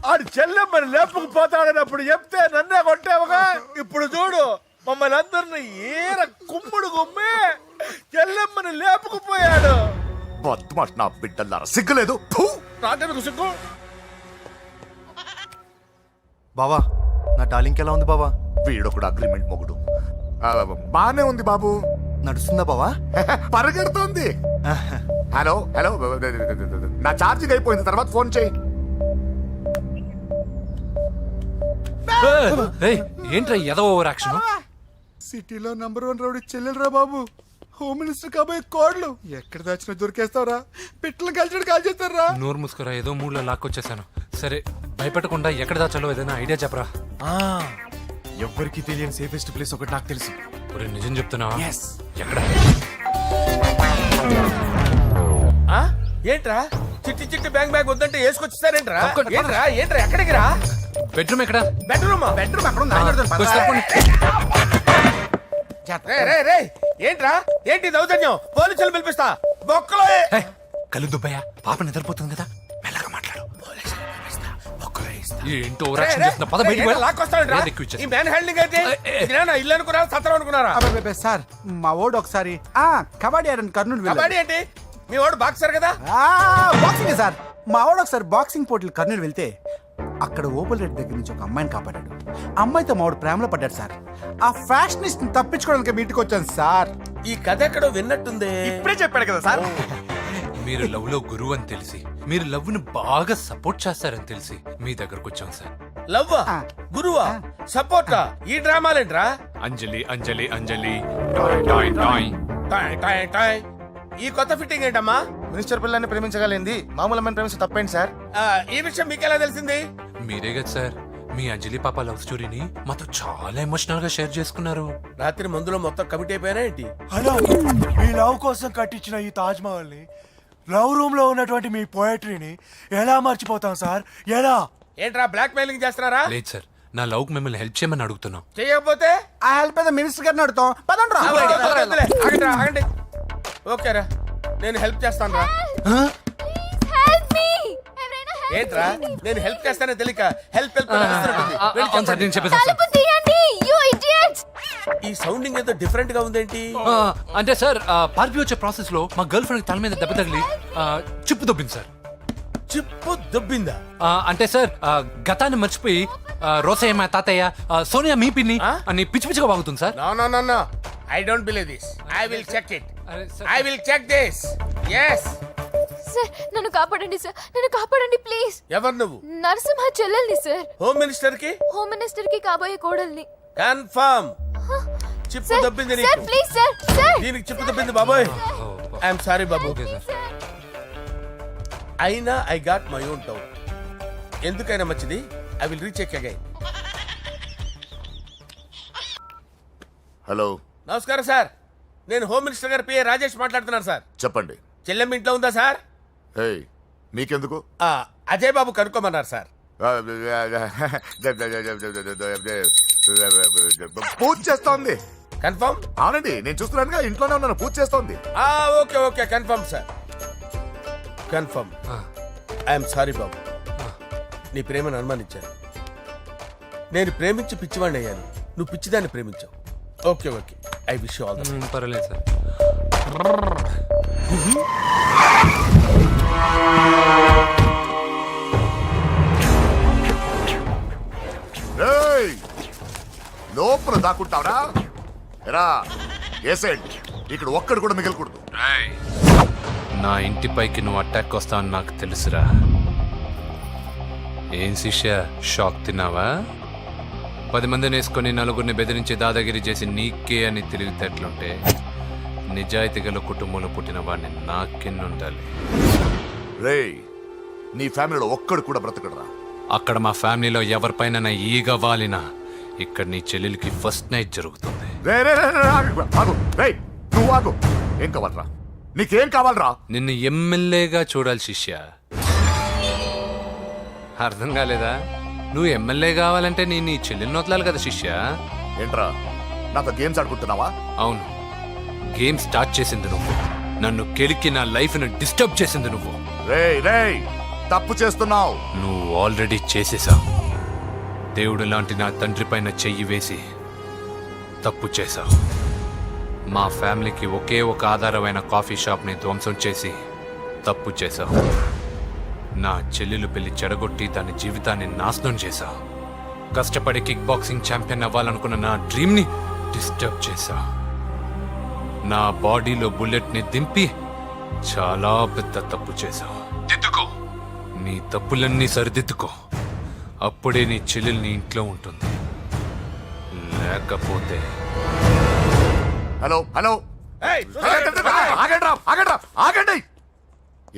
Speaker 6: ఆడు చెల్లెమ్మని లేపుకుపోతాడనప్పుడు చెప్తే నన్నే కొట్టావుగా. ఇప్పుడు చూడు మమ్మల్ని అందరిని ఏర కుమ్ముడు గుమ్మి చెల్లెమ్మని లేపుకుపోయాడు.
Speaker 12: బద్మాష్ నా బిడ్డల్లారా, సిగ్గులేదు? ఫు!
Speaker 6: నాకెందుకు సిగ్గు?
Speaker 10: బావా నా డార్లింగ్ ఎలా ఉంది బావా?
Speaker 12: వీడొకడు అగ్రిమెంట్ మొగుడు. బానే ఉంది బాబు.
Speaker 10: నడుస్తుందా బావా?
Speaker 12: పరిగెడుతోంది. హలో హలో, నా ఛార్జింగ్ అయిపోయింది, తర్వాత ఫోన్ చేయి.
Speaker 4: ఏంట్రా ఎదో ఓవర్ యాక్షన్?
Speaker 10: సిటీలో నంబర్ 1 రౌడీ చెల్లెలరా బాబు. హోమ్ మినిస్టర్ కాబోయే కోడ్లు ఎక్కడ దాచినా దొరికేస్తావురా. పిట్టలు కలిసి కాల్ చేస్తారా?
Speaker 4: నోరు మూసుకురా, ఏదో మూడ్లో లాక్కొచ్చేసాను. సరే భయపెట్టకుండా ఎక్కడ దాచాలో ఏదైనా ఐడియా చెప్పరా.
Speaker 3: ఎవ్వరికి తెలియని సేఫెస్ట్ ప్లేస్ ఒకటి నాకు తెలుసు.
Speaker 4: ఒరే నిజం చెప్తున్నావా? ఎక్కడ?
Speaker 6: ఆ? ఏంట్రా చిట్టి చిట్టి బ్యాంగ్ బ్యాగ్ వద్దంటే వేసుకొచ్చిస్తారేంట్రా? ఏంట్రా ఏంట్రా ఎక్కడికి రా?
Speaker 4: బెడ్రూమ్ ఎక్కడ?
Speaker 6: బెడ్రూమ్
Speaker 5: అక్కడ ఉంది, నాన్న పెడతాను,
Speaker 4: కొంచెం
Speaker 5: పద.
Speaker 4: తప్పండి.
Speaker 6: రే ఏంట్రా ఏంటి దౌర్జన్యం? పోలీసులు పిలిపిస్తా. బొక్కలో
Speaker 4: కళ్ళు దుబ్బయ్యా, పాప నిద్రపోతుంది కదా, మెల్లగా మాట్లాడు. ఏంటో ఓవర్ యాక్షన్ చేస్తున్నా, పద బయటికి వెళ్ళు.
Speaker 6: లాక్కొస్తాడంట్రా.
Speaker 4: ఏది ఎక్కువ ఇచ్చేస్తా.
Speaker 6: ఈ మ్యాన్ హ్యాండింగ్ అయితే ఇదేనా ఇల్లు అనుకున్నారా సత్రం అనుకున్నారా?
Speaker 5: అబ్బబ్బబ్బే, సార్ మా ఓడు ఒకసారి కబడ్డీ ఆడని కర్నూలు
Speaker 6: కబడ్డీ ఏంటి? మీ వాడు బాక్సర్ కదా.
Speaker 5: Boxing sir. మా వాడు ఒకసారి బాక్సింగ్ పోటీలు కర్నూలు వెళ్తే అక్కడ ఓపెల్ రెడ్డి దగ్గర నుంచి ఒక అమ్మాయిని కాపాడాడు. అమ్మాయితో మావాడు ప్రేమలో పడ్డాడు సార్. ఆ ఫ్యాషనిస్ట్ తప్పించుకోవడానికి మీటికి వచ్చాను సార్.
Speaker 6: ఈ కథ ఎక్కడో విన్నట్టుంది.
Speaker 5: ఇప్పుడే చెప్పాడు కదా సార్.
Speaker 4: మీరు లవ్ లో గురువు అని తెలిసి, మీరు లవ్ ను బాగా సపోర్ట్ చేస్తారని తెలిసి మీ దగ్గరకు వచ్చాం సార్.
Speaker 6: లవ్వా గురువా సపోర్టా? ఈ డ్రామాలేంట్రా?
Speaker 4: అంజలి అంజలి అంజలి టాయ్ టాయ్ టాయ్.
Speaker 6: టాయ్ టాయ్ టాయ్. ఈ కొత్త ఫిట్టింగ్ ఏంటమ్మా?
Speaker 10: మినిస్టర్ పిల్లని ప్రేమించగలిగింది మామూలు అమ్మని ప్రేమించి తప్పేంటి సార్?
Speaker 6: ఈ విషయం మీకెలా తెలిసింది?
Speaker 4: మీరే కదా సార్ మీ అంజలి పాప లవ్ స్టోరీని మాతో చాలా ఎమోషనల్ గా షేర్ చేసుకున్నారు.
Speaker 6: రాత్రి మందులో మొత్తం కమిటీ అయిపోయినా ఏంటి?
Speaker 3: హలో, మీ లవ్ కోసం కట్టించిన ఈ తాజ్ మహల్ ని, లవ్ రూమ్ లో ఉన్నటువంటి మీ పోయట్రీని ఎలా మర్చిపోతాం సార్? ఎలా?
Speaker 6: ఏంట్రా బ్లాక్ మెయిలింగ్ చేస్తున్నారా?
Speaker 4: లేదు సార్, నా లవ్ కు మిమ్మల్ని హెల్ప్ చేయమని అడుగుతున్నాం.
Speaker 6: చేయకపోతే
Speaker 5: ఆ హెల్ప్ అయితే మినిస్టర్ గారిని అడుగుతాం. పదండి రా.
Speaker 6: వద్దులే, ఆగండి రా, ఆగండి. ఓకేరా, నేను హెల్ప్ చేస్తాను రా. ఏంట్రా నేను హెల్ప్ చేస్తానే తెలియక హెల్ప్ హెల్ప్ అని అరుస్తున్నట్టుంది. వెళ్ళి
Speaker 4: అవును సార్,
Speaker 6: చెప్పండి.
Speaker 4: నేను చెప్పేసాను సార్.
Speaker 6: ఈ సౌండింగ్ ఏదో డిఫరెంట్ గా ఉందేంటి?
Speaker 4: అంటే సార్ పార్టీ వచ్చే ప్రాసెస్ లో మా గర్ల్ ఫ్రెండ్ తల మీద దెబ్బ తగిలి చిప్పు దొబ్బింది సార్.
Speaker 6: చిప్పు దొబ్బిందా?
Speaker 4: అంటే సార్ గతాన్ని మర్చిపోయి రోసయ్య తాతయ్య సోనియా మీ పిన్ని అని పిచ్చి పిచ్చిగా వాగుతుంది sir.
Speaker 6: No I don't believe this. I will check it.
Speaker 4: అరే sir,
Speaker 6: I will check this. yes
Speaker 8: sir నన్ను కాపాడండి సార్, నన్ను కాపాడండి ప్లీజ్.
Speaker 6: ఎవరు నువ్వు?
Speaker 8: నరసింహ చెల్లెల్ని సార్.
Speaker 6: హోమ్ మినిస్టర్ కి
Speaker 8: హోమ్ మినిస్టర్ కి కాబోయే కోడల్ని.
Speaker 6: కన్ఫర్మ్ చిప్పు దొబ్బింది
Speaker 8: సార్
Speaker 6: నీకు.
Speaker 8: Please sir. సార్
Speaker 6: దీనికి చిప్పు దొబ్బింది బాబోయ్. ఐఎమ్ సారీ బాబు.
Speaker 4: Okay sir.
Speaker 6: అయినా I got my own doubt. ఎందుకైనా మంచిది I will recheck again.
Speaker 12: Hello,
Speaker 6: నమస్కారం సార్, నేను హోమ్ మినిస్టర్ గారి పిఏ రాజేష్ మాట్లాడుతున్నాను సార్.
Speaker 12: చెప్పండి.
Speaker 6: చెల్లెమ్మ ఇంట్లో ఉందా సార్?
Speaker 12: హే, మీకెందుకు?
Speaker 6: అజయ్ బాబు కనుక్కోమన్నారు సార్.
Speaker 12: పూజ చేస్తోంది.
Speaker 6: కన్ఫర్మ్?
Speaker 12: అవునండి, నేను చూస్తున్నానుగా, ఇంట్లోనే ఉన్నాను, పూజ చేస్తోంది.
Speaker 6: Okay confirm sir, confirm. I'm sorry బాబు, నీ ప్రేమను అనుమానించాను. నేను ప్రేమించి పిచ్చివాడిని అయ్యాను, నువ్వు పిచ్చిదాన్ని ప్రేమించావు. Okay I wish you all the best.
Speaker 4: పర్వాలేదు సార్.
Speaker 12: ఏయ్, లోపల దాక్కుంటావరా? ఎరా ఏసెంట్, ఇక్కడ ఒక్కడు కూడా మిగలకూడదు.
Speaker 4: నా ఇంటిపైకి నువ్వు అటాక్ వస్తావని నాకు తెలుసురా. ఏం శిష్య, షాక్ తిన్నావా? 10 మందిని వేసుకొని నలుగురిని బెదిరించి దాదాగిరి చేసి నీకే అని తెలివితేటలుంటే నిజాయితీ గల కుటుంబంలో పుట్టిన వాడిని నాకెన్నుండాలి.
Speaker 12: రేయ్, నీ ఫ్యామిలీలో ఒక్కడు కూడా బ్రతకడరా.
Speaker 4: అక్కడ మా ఫ్యామిలీలో ఎవరిపైన ఈగ వాలినా ఇక్కడ నీ చెల్లెలికి ఫస్ట్ నైట్ జరుగుతుంది.
Speaker 12: రే రే రే రే, ఆగు. రేయ్, నువ్వు ఆగు. ఏం కావాలరా? నీకేం కావాలరా?
Speaker 4: నిన్ను ఎమ్మెల్యేగా చూడాలి శిష్య. అర్థం కాలేదా? నువ్వు ఎమ్మెల్యే కావాలంటే నేను నీ చెల్లెల్ని వదలాలి కదా శిష్య.
Speaker 12: ఏంట్రా, నాతో గేమ్స్ ఆడుకుంటున్నావా?
Speaker 4: అవును, గేమ్ స్టార్ట్ చేసింది నువ్వు. నన్ను కెలికి నా లైఫ్ ను డిస్టర్బ్ చేసింది నువ్వు.
Speaker 12: రేయ్ రేయ్, తప్పు చేస్తున్నావు.
Speaker 4: నువ్వు ఆల్రెడీ చేసేసావు. దేవుడు లాంటి నా తండ్రి పైన చెయ్యి వేసి తప్పు చేశావు. మా ఫ్యామిలీకి ఒకే ఒక ఆధారమైన కాఫీ షాప్ని ధ్వంసం చేసి తప్పు చేశావు. నా చెల్లెలు పెళ్లి చెడగొట్టి దాని జీవితాన్ని నాశనం చేశావు. కష్టపడి కిక్ బాక్సింగ్ ఛాంపియన్ అవ్వాలనుకున్న నా డ్రీమ్ని డిస్టర్బ్ చేశావు. నా బాడీలో బుల్లెట్ని దింపి చాలా పెద్ద తప్పు చేశావు. దిద్దుకో, నీ తప్పులన్నీ సరిదిద్దుకో. అప్పుడే నీ చెల్లెలు నీ ఇంట్లో ఉంటుంది. లేకపోతే
Speaker 12: హలో హలో, ఆగండి.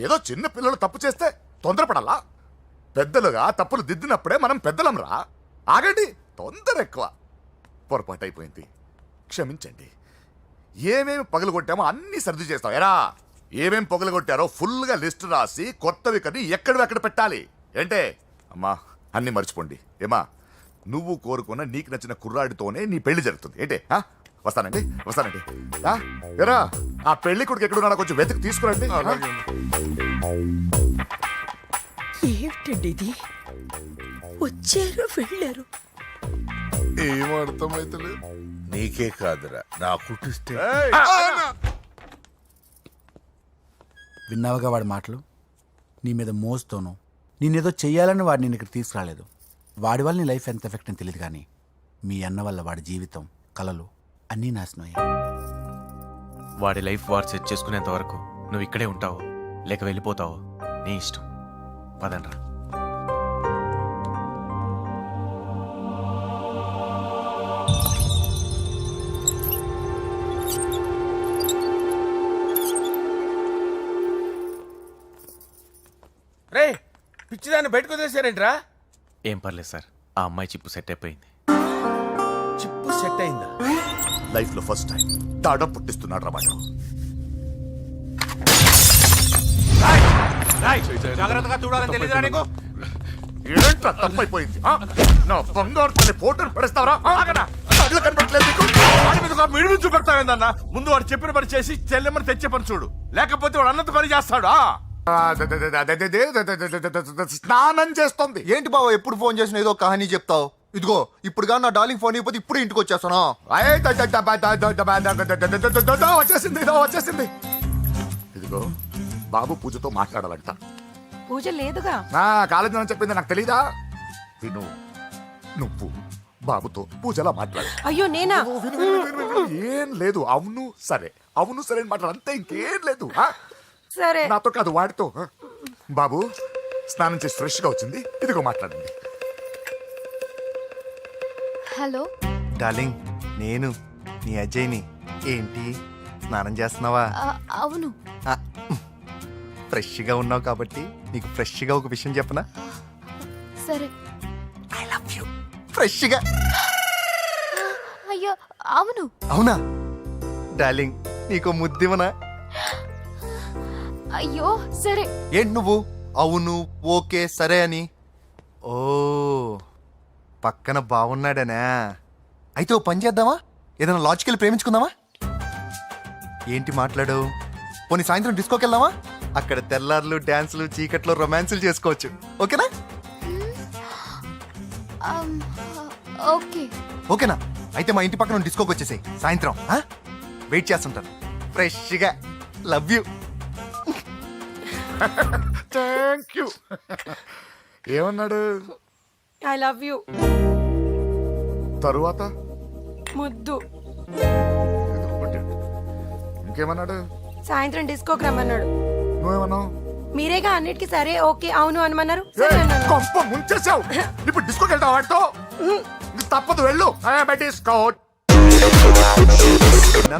Speaker 12: ఏదో చిన్న పిల్లలు తప్పు చేస్తే తొందరపడాలా? పెద్దలుగా తప్పులు దిద్దినప్పుడే మనం పెద్దలంరా. ఆగండి, తొందర ఎక్కువ. పొరపాటు అయిపోయింది, క్షమించండి. ఏమేమి పగలగొట్టామో అన్ని సర్ది చేస్తాం. ఎరా, ఏమేమి పగలగొట్టారో ఫుల్గా లిస్ట్ రాసి కొత్తవి కని ఎక్కడ పెట్టాలి. ఏంటే అమ్మా, అన్ని మర్చిపోండి. ఏమా, నువ్వు కోరుకున్న నీకు నచ్చిన కుర్రాడితోనే నీ పెళ్లి జరుగుతుంది. ఏంటే వస్తానండి. ఎరా, ఆ పెళ్లి కొడుకు ఎక్కడున్నా కొంచెం వెతికి తీసుకురండి.
Speaker 11: ఏమిటండి ఇది? వచ్చారు వెళ్ళారు.
Speaker 12: ఏం అర్థమైతలేదు.
Speaker 3: నీకే కాదురా, నా కుట్టిస్తే.
Speaker 5: విన్నావుగా వాడి మాటలు? నీ మీద మోస్తోను నేనేదో చెయ్యాలని వాడు నేను ఇక్కడ తీసుకురాలేదు. వాడి వల్ల నీ లైఫ్ ఎంత ఎఫెక్ట్ అని తెలియదు, కానీ మీ అన్న వల్ల వాడి జీవితం, కలలు అన్నీ నాశనం అయ్యాయి.
Speaker 3: వాడి లైఫ్ వాడు సెట్ చేసుకునేంత వరకు నువ్వు ఇక్కడే ఉంటావు, లేక వెళ్ళిపోతావు, నీ ఇష్టం. పదండ్రా.
Speaker 6: రే, పిచ్చిదాన్ని బయటకు వదిలేశారేంట్రా?
Speaker 3: ఏం పర్లేదు సార్, ఆ అమ్మాయి చిప్పు సెట్ అయిపోయింది.
Speaker 6: చిప్పు సెట్ అయిందా?
Speaker 12: లైఫ్ లో ఫస్ట్ టైం తాడం పుట్టిస్తున్నాడు రా వాడు.
Speaker 5: జాగ్రత్తగా చూడాలని తెలియదురా నీకు?
Speaker 12: ఏంట్రా తప్పైపోయింది? నా బంగారు తల్లి ఫోటోలు పడేస్తావరా? కళ్ళు కనపడట్లేదు నీకు?
Speaker 6: వాడి మీద ఒక మిడిమి చూపెడతావేందన్నా? ముందు వాడు చెప్పిన పని చేసి చెల్లెమ్మని తెచ్చే పని చూడు, లేకపోతే వాడు అన్నంత పని చేస్తాడు.
Speaker 12: స్నానం చేస్తుంది.
Speaker 10: ఏంటి బావ ఎప్పుడు ఫోన్ చేసినా ఏదో కహానీ చెప్తావు? ఇదిగో ఇప్పుడు నా డార్లింగ్ ఫోన్ అయిపోతే ఇప్పుడు ఇంటికి వచ్చేస్తాను.
Speaker 12: వచ్చేసింది. ఇదిగో బాబు పూజతో మాట్లాడాలంట.
Speaker 11: పూజ లేదుగా.
Speaker 12: కాలేజీ అని చెప్పింది నాకు తెలీదా? విను, నువ్వు బాబుతో పూజలా మాట్లాడు.
Speaker 11: అయ్యో నేనా?
Speaker 12: ఏం లేదు. అవును సరే అని మాట్లాడు, అంతే, ఇంకేం లేదు.
Speaker 11: సరే.
Speaker 12: నాతో కాదు, వాడితో. బాబు స్నానం చేసి ఫ్రెష్ గా వచ్చింది, ఇదిగో మాట్లాడండి.
Speaker 8: హలో
Speaker 10: డార్లింగ్, నేను నీ అజయ్ని. ఏంటి స్నానం చేస్తున్నావా?
Speaker 8: అవును.
Speaker 10: ఫ్రెష్గా ఉన్నావు కాబట్టి నీకు ఫ్రెష్గా ఒక విషయం చెప్పనా?
Speaker 8: సరే.
Speaker 10: I love you. ఫ్రెష్గా.
Speaker 8: అయ్యో అవును.
Speaker 10: అవునా డార్లింగ్, నీకు ముద్దివనా?
Speaker 8: అయ్యో సరే.
Speaker 10: ఏంటి నువ్వు అవును ఓకే సరే అని? ఓ, పక్కన బాగున్నాడనా? అయితే ఓ పని చేద్దామా? ఏదైనా లాజికల్ ప్రేమించుకుందామా? ఏంటి మాట్లాడు? పోనీ సాయంత్రం డిస్కోకి వెళ్దామా? అక్కడ తెల్లార్లు డాన్సులు, చీకట్లో రొమాన్సులు చేసుకోవచ్చు. ఓకేనా?
Speaker 8: ఓకే.
Speaker 10: ఓకేనా? అయితే మా ఇంటి పక్కన డిస్కోకి వచ్చేసాయి సాయంత్రం. వెయిట్ చేస్తుంటాను ఫ్రెష్గా. Love you.
Speaker 12: Thank you. ఏమన్నాడు?
Speaker 11: I love you.
Speaker 12: తరువాత
Speaker 11: ముద్దు.
Speaker 12: ఇంకేమన్నాడు?
Speaker 11: సాయంత్రం డిస్కోకి రమ్మన్నాడు.
Speaker 12: నువ్వేమన్నావు?
Speaker 11: మీరేగా అన్నిటికీ సరే ఓకే అవును అనమన్నారు. సరే అన్నాను.
Speaker 12: కొంప ముంచేసావు. ఇప్పుడు డిస్కోకి వెళ్తావు వాడితో? తప్పదు వెళ్ళు బెటిస్కోట్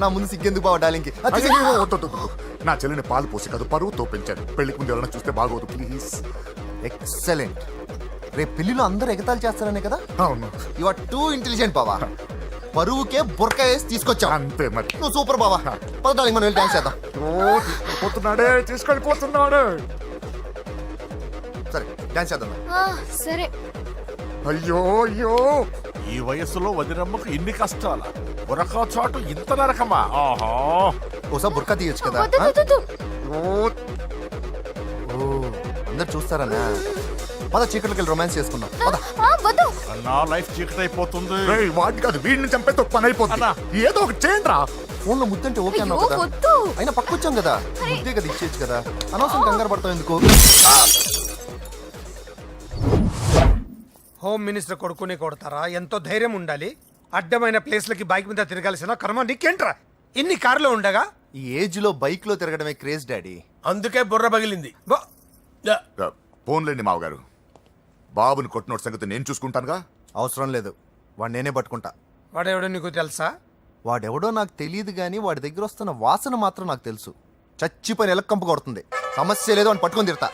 Speaker 10: నా ముందు సిగ్గెందుకు బావ డాలింగ్కి
Speaker 12: నా చెల్లిని పాలు పోసి కాదు పరువుతో పెంచాను. పెళ్లికి ముందు ఎవరైనా చూస్తే బాగోదు ప్లీజ్.
Speaker 10: ఎక్సలెంట్. రేపు పెళ్లిలో అందరూ ఎగతాళి చేస్తారనే కదా.
Speaker 12: అవును
Speaker 10: యు ఆర్ టూ ఇంటెలిజెంట్ బావా. పరువుకే బుర్క వేసి తీసుకొచ్చావు.
Speaker 12: అంతే మరి.
Speaker 10: నువ్వు సూపర్ బావా. పద డాలింగ్ మనం వెళ్ళి డాన్స్ చేద్దాం.
Speaker 12: పోతున్నాడే తీసుకెళ్ళిపోతున్నాడే.
Speaker 10: సరే డాన్స్ చేద్దాం.
Speaker 8: సరే.
Speaker 12: అయ్యో అయ్యో
Speaker 3: ఈ వయసులో వదినమ్మకు ఇన్ని కష్టాల ఉరక చోటు ఇంత నరకమా? ఆహా
Speaker 10: ఓసారి బుర్కా తీయొచ్చు కదా.
Speaker 8: వద్దు, వద్దు, వద్దు.
Speaker 10: ఓ అందరు చూస్తారనా. పద చీకట్లోకి వెళ్ళి రొమాన్స్ చేసుకుందాం. పద.
Speaker 8: వద్దు.
Speaker 3: నా లైఫ్ చీకటి అయిపోతుంది.
Speaker 12: రేయ్, వాటి కాదు వీడిని చంపేతో పని అయిపోతుంది. ఏదో ఒకటి చేయండి రా.
Speaker 10: ఫోన్ లో ముద్దంటే ఓకే అన్నావు
Speaker 8: అయ్యో,
Speaker 10: కదా.
Speaker 8: వద్దు.
Speaker 10: అయినా పక్కొచ్చాం కదా. ముద్దే కదా ఇచ్చేయచ్చు కదా. అనవసరం కంగారు పడతావు ఎందుకు.
Speaker 2: హోమ్ మినిస్టర్ కొడుకుని కొడతారా? ఎంతో ధైర్యం ఉండాలి. అడ్డమైన ప్లేస్లకి బైక్ మీద తిరగాల్సిన కర్మ నీకేంట్రా? ఇన్ని కార్లు ఉండగా
Speaker 10: ఈ ఏజ్ లో బైక్ లో తిరగడమే క్రేజ్ డాడీ.
Speaker 6: అందుకే బుర్ర పగిలింది.
Speaker 12: ఫోన్లేండి మావగారు. బాబుని కొట్టినోటి సంగతి నేను చూసుకుంటానుగా.
Speaker 10: అవసరం లేదు, వాడు నేనే పట్టుకుంటా.
Speaker 2: వాడెవడో నీకు తెలుసా?
Speaker 10: వాడెవడో నాకు తెలియదు కానీ వాడి దగ్గర వస్తున్న వాసన మాత్రం నాకు తెలుసు. చచ్చిపోయిన ఎలక్కంపు కొడుతుంది. సమస్య లేదు అని పట్టుకొని తిడతా.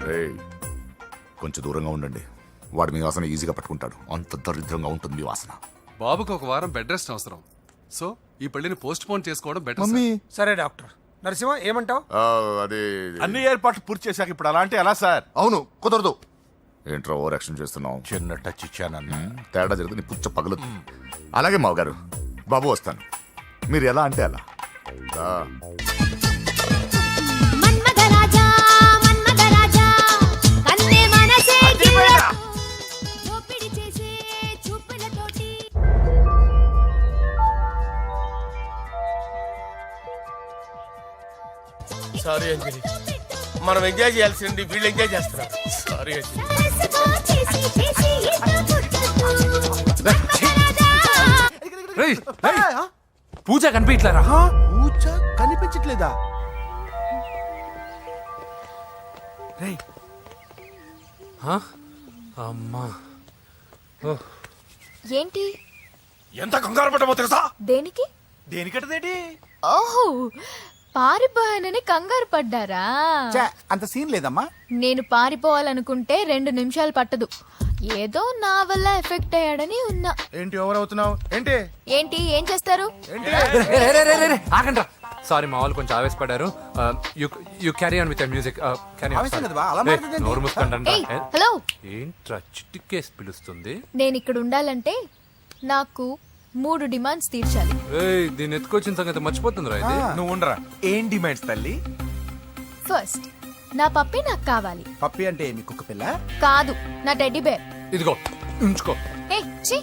Speaker 12: రేయ్, కొంచెం దూరంగా ఉండండి. వాడు మీ వాసన ఈజీగా పట్టుకుంటాడు. అంత దరిద్రంగా ఉంటుంది మీ వాసన.
Speaker 13: బాబుకి ఒక వారం బెడ్ రెస్ట్ అవసరం. సో ఈ పెళ్లిని పోస్ట్ పోన్ చేసుకోవడం బెటర్.
Speaker 10: మమ్మీ
Speaker 2: సరే డాక్టర్. నరసింహ ఏమంటావు?
Speaker 12: అదే
Speaker 3: అన్ని ఏర్పాట్లు పూర్తి చేశాక ఇప్పుడు అలాంటి ఎలా సార్?
Speaker 10: అవును కుదరదు.
Speaker 12: ఏంట్రా ఓవర్ యాక్షన్ చేస్తున్నావు?
Speaker 3: చిన్న టచ్ ఇచ్చానన్న.
Speaker 12: తేడా జరిగితే నీ పుచ్చ పగలదు. అలాగే మావగారు, బాబు వస్తాను. మీరు ఎలా అంటే అలా.
Speaker 6: సారీ అంజలి, మనం ఎంజాయ్ చేయాల్సింది వీళ్ళు ఎంజాయ్ చేస్తున్నారు. సారీ అంజలి.
Speaker 4: పూజ కనిపించలేరా?
Speaker 5: పూజ కనిపించట్లేదా?
Speaker 4: అమ్మా
Speaker 8: ఏంటి?
Speaker 3: ఎంత కంగారు పడ్డమో తెలుసా?
Speaker 8: దేనికి?
Speaker 3: దేనికటదేటి?
Speaker 8: ఓహో, పారిపోయానని కంగారు పడ్డారా?
Speaker 5: ఛే, అంత సీన్ లేదమ్మా.
Speaker 8: నేను పారిపోవాలనుకుంటే 2 నిమిషాలు పట్టదు. ఏదో నా వల్ల ఎఫెక్ట్ అయ్యాడని ఉన్నా.
Speaker 5: ఏంటి ఓవర్ అవుతున్నావు? ఏంటి
Speaker 8: ఏంటి ఏం చేస్తారు?
Speaker 4: ఆగండ్రా. సారీ, మా వాళ్ళు కొంచెం ఆవేశపడ్డారు. You carry on with music.
Speaker 5: ఆవేశం కదా బా, అలా మాట్లాడేదేంటి?
Speaker 4: నోరు మూసుకోండి.
Speaker 8: ఏయ్, హలో.
Speaker 4: ఏంట్రా చిట్టికేసి పిలుస్తుంది?
Speaker 8: నేను ఇక్కడ ఉండాలంటే నాకు 3 డిమాండ్స్ తీర్చాలి.
Speaker 4: దీన్ని ఎత్తుకొచ్చిన సంగతి మర్చిపోతుందిరా ఇది.
Speaker 3: నువ్వు ఉండరా. ఏం డిమాండ్స్ తల్లి?
Speaker 8: ఫస్ట్, నా పప్పి నాకు కావాలి.
Speaker 5: పప్పి అంటే మీ కుక్క పిల్ల?
Speaker 8: కాదు, నా టెడ్డీ బేర్.
Speaker 4: ఇదిగో ఉంచుకో.
Speaker 8: ఛీ,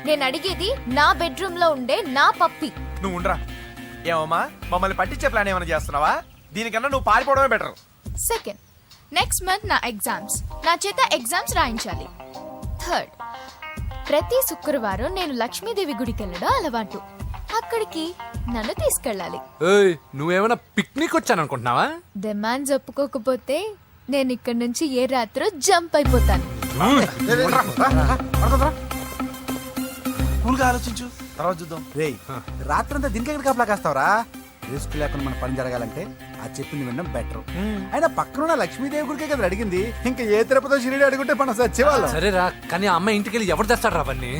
Speaker 8: నేను అడిగేది నా బెడ్రూమ్ లో ఉండే నా పప్పి.
Speaker 3: నువ్వు ఉండరా. ఏమమ్మా, మమ్మల్ని పట్టించే ప్లాన్ ఏమైనా చేస్తున్నావా? దీనికన్నా నువ్వు పారిపోవడమే బెటర్.
Speaker 8: సెకండ్, నెక్స్ట్ మంత్ నా ఎగ్జామ్స్. నా చేత ఎగ్జామ్స్ రాయించాలి. థర్డ్, ప్రతి శుక్రవారం నేను లక్ష్మీదేవి గుడికి వెళ్ళడం అలవాటు. అక్కడికి నన్ను తీసుకెళ్ళాలి.
Speaker 4: నువ్వేమైనా పిక్నిక్ వచ్చాననుకుంటున్నావా?
Speaker 8: డిమాండ్స్ ఒప్పుకోకపోతే నేను ఇక్కడి నుంచి ఏ రాత్రో జంప్ అయిపోతాను.
Speaker 3: కూల్గా ఆలోచించు, తర్వాత చూద్దాం.
Speaker 5: రేయ్, రాత్రంతా దీనికి ఎక్కడ కాపలా కాస్తావరా? రిస్క్ లేకుండా మన పని జరగాలంటే ఆ చెప్పింది వినడం బెటర్. అయినా పక్కన లక్ష్మీదేవి గుడికే కదా అడిగింది. ఇంకా ఏ తిరుపతి షిరిడి అడుగుంటే మనం సచ్చేవాళ్ళం.
Speaker 4: సరేరా, కానీ ఆ అమ్మాయి ఇంటికి వెళ్ళి ఎవరు తెస్తాడు అవన్నీ?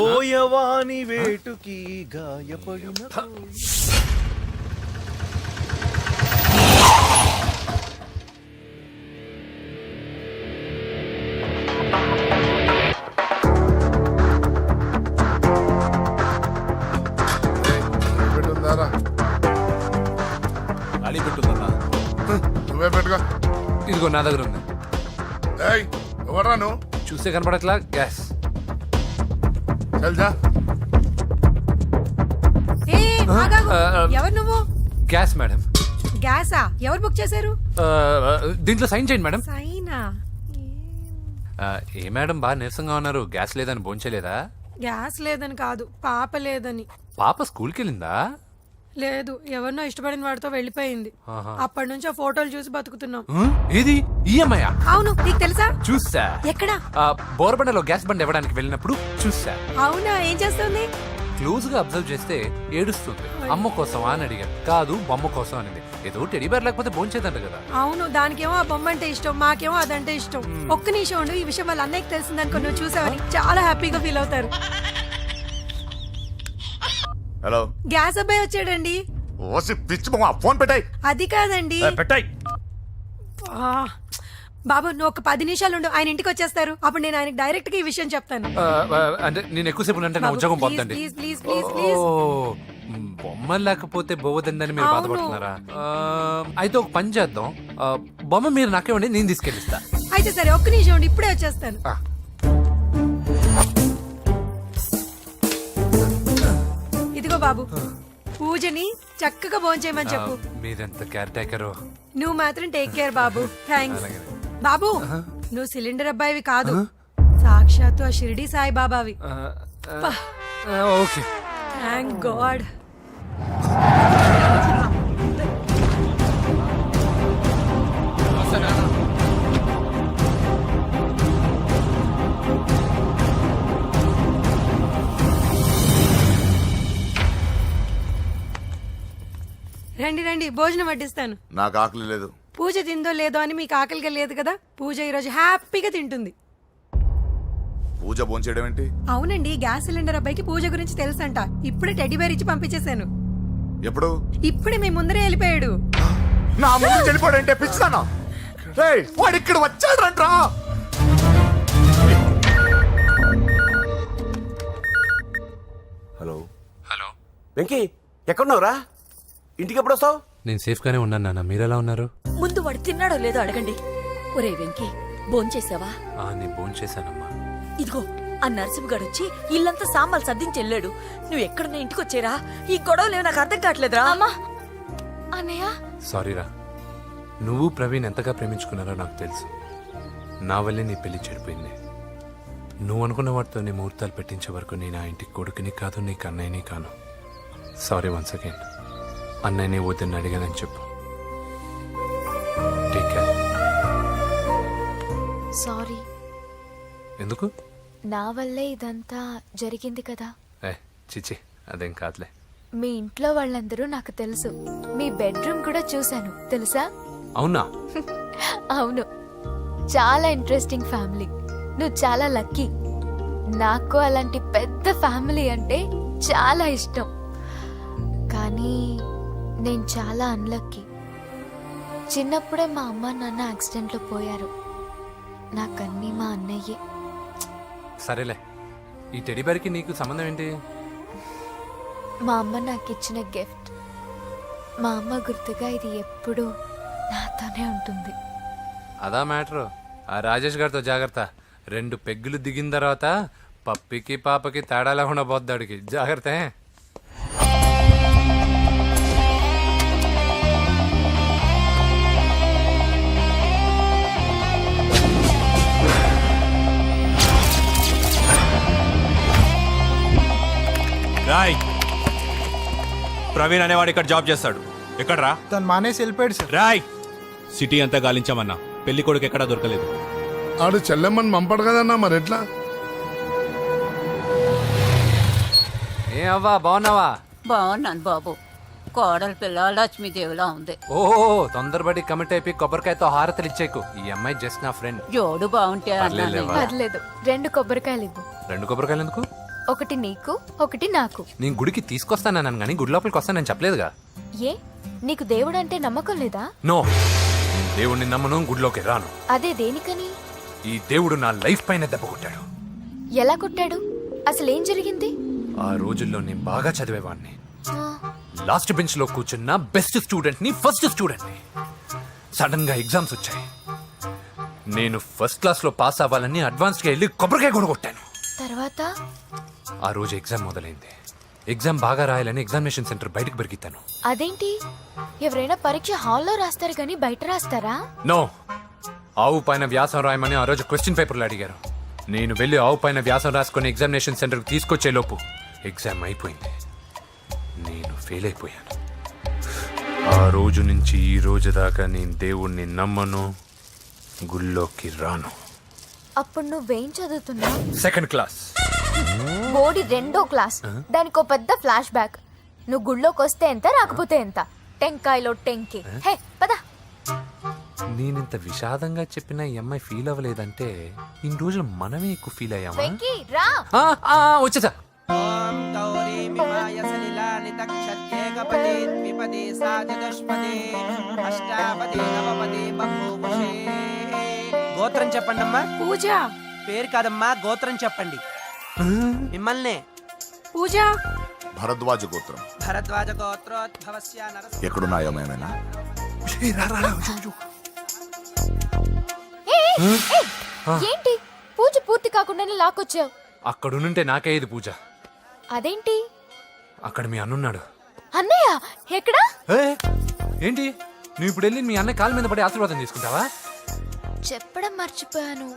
Speaker 3: ఓయవాని వేటుకి గాయపడిన అడి పెట్టుందన్నా.
Speaker 12: నువ్వే పెట్టుకో.
Speaker 4: ఇదిగో నా దగ్గర ఉంది.
Speaker 12: ఎవరా నువ్వు?
Speaker 4: చూస్తే కనపడట్లా? గ్యాస్.
Speaker 12: చల్జా.
Speaker 11: ఎవరు నువ్వు?
Speaker 4: Gas madam.
Speaker 11: గ్యాసా? ఎవరు బుక్ చేశారు?
Speaker 4: దీంట్లో సైన్ చేయండి మేడం.
Speaker 11: సైనా?
Speaker 4: ఏ మేడం బాగా నీరసంగా ఉన్నారు? గ్యాస్ లేదని భోంచలేదా?
Speaker 11: గ్యాస్ లేదని కాదు, పాప లేదని.
Speaker 4: పాప స్కూల్కి వెళ్ళిందా?
Speaker 14: లేదు, ఎవరినో ఇష్టపడిన వాడితో వెళ్ళిపోయింది.
Speaker 4: ఆహా.
Speaker 14: అప్పటి నుంచి ఆ ఫోటోలు చూసి బతుకుతున్నాం.
Speaker 4: ఏది ఈఎంఐ?
Speaker 14: అవును, నీకు తెలుసా?
Speaker 4: చూసా.
Speaker 14: ఎక్కడ?
Speaker 4: బోర్బండలో గ్యాస్ బండ్ ఇవ్వడానికి వెళ్ళినప్పుడు చూసా.
Speaker 14: అవునా, ఏం చేస్తుంది?
Speaker 4: క్లోజ్ గా అబ్జర్వ్ చేస్తే ఏడుస్తుంది. అమ్మ కోసం అని అడిగాను. కాదు, బొమ్మ కోసం అనింది. ఏదో టెడీ బేర్ లేకపోతే భోంచేదంట కదా.
Speaker 14: అవును, దానికేమో ఆ బొమ్మ అంటే ఇష్టం, మాకేమో అదంటే ఇష్టం. ఒక్క నిమిషం ఉండు, ఈ విషయం వాళ్ళ అన్నయ్యకి తెలిసిందనుకో, నువ్వు చూసావని చాలా హ్యాపీగా ఫీల్ అవుతారు.
Speaker 12: హలో,
Speaker 14: గ్యాస్ అబ్బాయి వచ్చాడండి.
Speaker 12: ఓసి పిచ్చి బొమ్మ, ఫోన్ పెట్టాయి.
Speaker 14: అది కాదండి.
Speaker 12: పెట్టాయి.
Speaker 14: ఆ, బాబు నువ్వు ఒక 10 నిమిషాలు ఉండు, ఆయన ఇంటికి వచ్చేస్తారు. అప్పుడు నేను ఆయనకి డైరెక్ట్ గా ఈ విషయం చెప్తాను.
Speaker 4: అంటే నేను ఎక్కువసేపు అంటే నా
Speaker 14: బాబు,
Speaker 4: ఉద్యోగం
Speaker 14: ప్లీజ్,
Speaker 4: పోతండి.
Speaker 14: Please, please, please, please.
Speaker 4: బొమ్మ లేకపోతే బోవదందని మీరు
Speaker 14: అవును.
Speaker 4: బాధపడుతున్నారా? అయితే ఒక పని చేద్దాం. బొమ్మ మీరు నాకేమండి, నేను తీసుకెళ్ళిస్తా.
Speaker 14: అయితే సరే, ఒక్క నిమిషం ఉండి ఇప్పుడే వచ్చేస్తాను. ఇదిగో బాబు, పూజని చక్కగా భోంచేయమని చెప్పు.
Speaker 4: మీరెంత కేర్ టేకరు.
Speaker 14: నువ్వు మాత్రం టేక్ కేర్ బాబు. థ్యాంక్స్. బాబు, నువ్వు సిలిండర్ అబ్బాయివి కాదు, సాక్షాత్తు ఆ షిరిడి సాయి బాబావి.
Speaker 4: Okay,
Speaker 14: thank God. రండి రండి, భోజనం వడ్డిస్తాను.
Speaker 12: నాకు ఆకలి లేదు.
Speaker 14: పూజ తిందో లేదో అని మీకు ఆకలిగా లేదు కదా, పూజ ఈరోజు హ్యాపీగా తింటుంది.
Speaker 12: పూజ భోంచేయడం ఏంటి?
Speaker 14: అవునండి, గ్యాస్ సిలిండర్ అబ్బాయికి పూజ గురించి తెలుసంట. ఇప్పుడే టెడ్డీ బేర్ ఇచ్చి పంపించేశాను.
Speaker 12: ఎప్పుడు?
Speaker 14: ఇప్పుడే మీ ముందరే వెళ్ళిపోయాడు.
Speaker 12: నా ముందు వెళ్ళిపోయాడంటే పిచ్చిదానా? రేయ్, వాడు ఇక్కడ వచ్చాడంట్రా.
Speaker 9: హలో
Speaker 4: హలో
Speaker 9: వెంకీ, ఎక్కడున్నావురా? ఇంటికి ఎప్పుడు వస్తావు?
Speaker 4: నేను సేఫ్ గానే ఉన్నాను నాన్న. మీరెలా ఉన్నారు?
Speaker 11: ముందు వాడు తిన్నాడో లేదో అడగండి. ఒరే వెంకీ, భోంచేసావా?
Speaker 4: నేను ఫోన్ చేశానమ్మా.
Speaker 11: ఇదిగో ఆ నరసింహగాడు వచ్చి ఇల్లంతా సామాన్లు సర్దించి వెళ్ళాడు. నువ్వు ఎక్కడున్నా ఇంటికి వచ్చేరా. ఈ గొడవలేవు నాకు అర్థం కావట్లేదురా.
Speaker 8: అమ్మా, అన్నయ్య,
Speaker 4: సారీరా. నువ్వు ప్రవీణ్ ఎంతగా ప్రేమించుకున్నారో నాకు తెలుసు. నా వల్లే నీ పెళ్లి చెడిపోయింది. నువ్వు అనుకున్న వాటితో నీ ముహూర్తాలు పెట్టించే వరకు నేను ఆ ఇంటికి కొడుకుని కాదు, నీకు అన్నయ్యని కాను. Sorry once again. అన్నయ్యని వద్దని అడిగానని చెప్పు. Take care.
Speaker 8: సారీ.
Speaker 4: ఎందుకు?
Speaker 8: నా వల్లే ఇదంతా జరిగింది కదా.
Speaker 4: చిచి, అదేం కాదులే.
Speaker 8: మీ ఇంట్లో వాళ్ళందరూ నాకు తెలుసు. మీ బెడ్రూమ్ కూడా చూశాను, తెలుసా?
Speaker 4: అవునా?
Speaker 8: అవును, చాలా ఇంట్రెస్టింగ్ ఫ్యామిలీ. నువ్వు చాలా లక్కీ. నాకు అలాంటి పెద్ద ఫ్యామిలీ అంటే చాలా ఇష్టం. కానీ నేను చాలా అన్లక్కీ. చిన్నప్పుడే మా అమ్మ నాన్న యాక్సిడెంట్లో పోయారు. నాకన్నీ మా అన్నయ్యే.
Speaker 4: సరేలే, ఈ టెడీ బేర్కి నీకు సంబంధం ఏంటి?
Speaker 8: మా అమ్మ నాకు ఇచ్చిన గిఫ్ట్. మా అమ్మ గుర్తుగా ఇది ఎప్పుడూ నాతోనే ఉంటుంది.
Speaker 4: అదా మ్యాటరు. ఆ రాజేష్ గారితో జాగ్రత్త. 2 పెగ్గులు దిగిన తర్వాత పప్పికి పాపకి తేడా లేకుండా పోద్దాడికి. జాగ్రత్త.
Speaker 15: రాయ్, ప్రవీణ్ అనేవాడు ఇక్కడ జాబ్ చేస్తాడు. ఎక్కడ్రా?
Speaker 5: తను మానేసి వెళ్ళిపోయాడు సార్.
Speaker 15: రాయ్, సిటీ అంతా గాలించామన్నా, పెళ్లి కొడుకు ఎక్కడా దొరకలేదు.
Speaker 3: ఆడు చెల్లెమ్మని పంపడు కదన్నా, మరి ఎట్లా?
Speaker 4: ఏ అవ్వా, బాగున్నావా?
Speaker 11: బాగున్నాను బాబు. కోడలి పిల్ల లక్ష్మీదేవిలా ఉంది.
Speaker 4: ఓహో, తొందరపడి కమిట్ అయిపోయి కొబ్బరికాయతో హారతలు ఇచ్చేకు. ఈ అమ్మాయి జస్ట్ నా ఫ్రెండ్.
Speaker 11: జోడు బాగుంటే
Speaker 4: పర్లేదులేవా?
Speaker 8: పర్లేదు, 2 కొబ్బరికాయలు ఇవ్వు.
Speaker 4: 2 కొబ్బరికాయలు ఎందుకు?
Speaker 8: ఒకటి నీకు, ఒకటి నాకు.
Speaker 4: నేను గుడికి తీసుకొస్తానన్నాను కానీ గుడి లోపలికి వస్తానని చెప్పలేదుగా.
Speaker 8: ఏ, నీకు దేవుడు అంటే నమ్మకం లేదా?
Speaker 4: నో, దేవుడిని నమ్మను, గుడిలోకి రాను.
Speaker 8: అదే దేనికని?
Speaker 4: ఈ దేవుడు నా లైఫ్ పైన దెబ్బ కొట్టాడు.
Speaker 8: ఎలా కొట్టాడు? అసలేం జరిగింది?
Speaker 4: ఆ రోజుల్లో నేను బాగా చదివేవాడిని.
Speaker 8: ఆ,
Speaker 4: లాస్ట్ బెంచ్ లో కూర్చున్న బెస్ట్ స్టూడెంట్ ని, ఫస్ట్ స్టూడెంట్ ని. సడన్ గా ఎగ్జామ్స్ వచ్చాయి. నేను ఫస్ట్ క్లాస్ లో పాస్ అవ్వాలని అడ్వాన్స్ గా వెళ్ళి కొబ్బరికాయ కూడా కొట్టాను.
Speaker 8: తర్వాత?
Speaker 4: ఆ రోజు ఎగ్జామ్ మొదలైంది. ఎగ్జామ్ బాగా రాయాలని ఎగ్జామినేషన్ సెంటర్ బయటకు పెరిగితాను.
Speaker 8: అదేంటి, ఎవరైనా పరీక్ష హాల్లో రాస్తారు కానీ బయట రాస్తారా?
Speaker 4: నో, ఆవు పైన వ్యాసం రాయమని ఆ రోజు క్వశ్చన్ పేపర్లు అడిగారు. నేను వెళ్ళి ఆవు పైన వ్యాసం రాసుకుని ఎగ్జామినేషన్ సెంటర్కి తీసుకొచ్చే లోపు ఎగ్జామ్ అయిపోయింది. నేను ఫెయిల్ అయిపోయాను. ఆ రోజు నుంచి ఈ రోజు దాకా నేను దేవుణ్ణి నమ్మను, గుళ్ళోకి రాను.
Speaker 8: అప్పుడు నువ్వేం చదువుతున్నావు?
Speaker 4: Second class.
Speaker 8: బోడి 2వ క్లాస్. దానికి ఒక పెద్ద ఫ్లాష్ బ్యాక్. నువ్వు గుళ్ళోకి వస్తే ఎంత, రాకపోతే ఎంత. టెంకాయలో టెంకి. హే పద.
Speaker 4: నేనింత విషాదంగా చెప్పిన ఈ అమ్మాయి ఫీల్ అవ్వలేదంటే ఇన్ని రోజులు మనమే ఎక్కువ ఫీల్ అయ్యామా?
Speaker 8: వెంకీ రా.
Speaker 4: వచ్చేసా.
Speaker 9: ఓం గౌరీ మిమాయ సలిలాని తక్షత్యేకపదే ద్విపదే సాచతుష్పదే అష్టాపదే నవపదే బహుభుషే. గోత్రం చెప్పండి అమ్మా.
Speaker 14: పూజ.
Speaker 9: పేరు కాదమ్మా, గోత్రం చెప్పండి. మిమ్మల్నే.
Speaker 14: పూజ.
Speaker 12: భరద్వాజ గోత్రం.
Speaker 9: భరద్వాజ గోత్రోద్భవస్య నరసింహ.
Speaker 12: ఎక్కడున్నాయో మేమైనా
Speaker 8: ఏంటి పూజ పూర్తి కాకుండానే లాక్కొచ్చావు?
Speaker 4: అక్కడుంటే నాకే ఇది పూజ.
Speaker 8: అదేంటి?
Speaker 4: అక్కడ మీ అన్నున్నాడు.
Speaker 8: అన్నయ్య ఎక్కడా?
Speaker 4: ఏంటి నువ్వు ఇప్పుడు వెళ్ళి మీ అన్నయ్య కాళ్ళ మీద పడి ఆశీర్వాదం తీసుకుంటావా?
Speaker 8: చెప్పడం మర్చిపోయాను.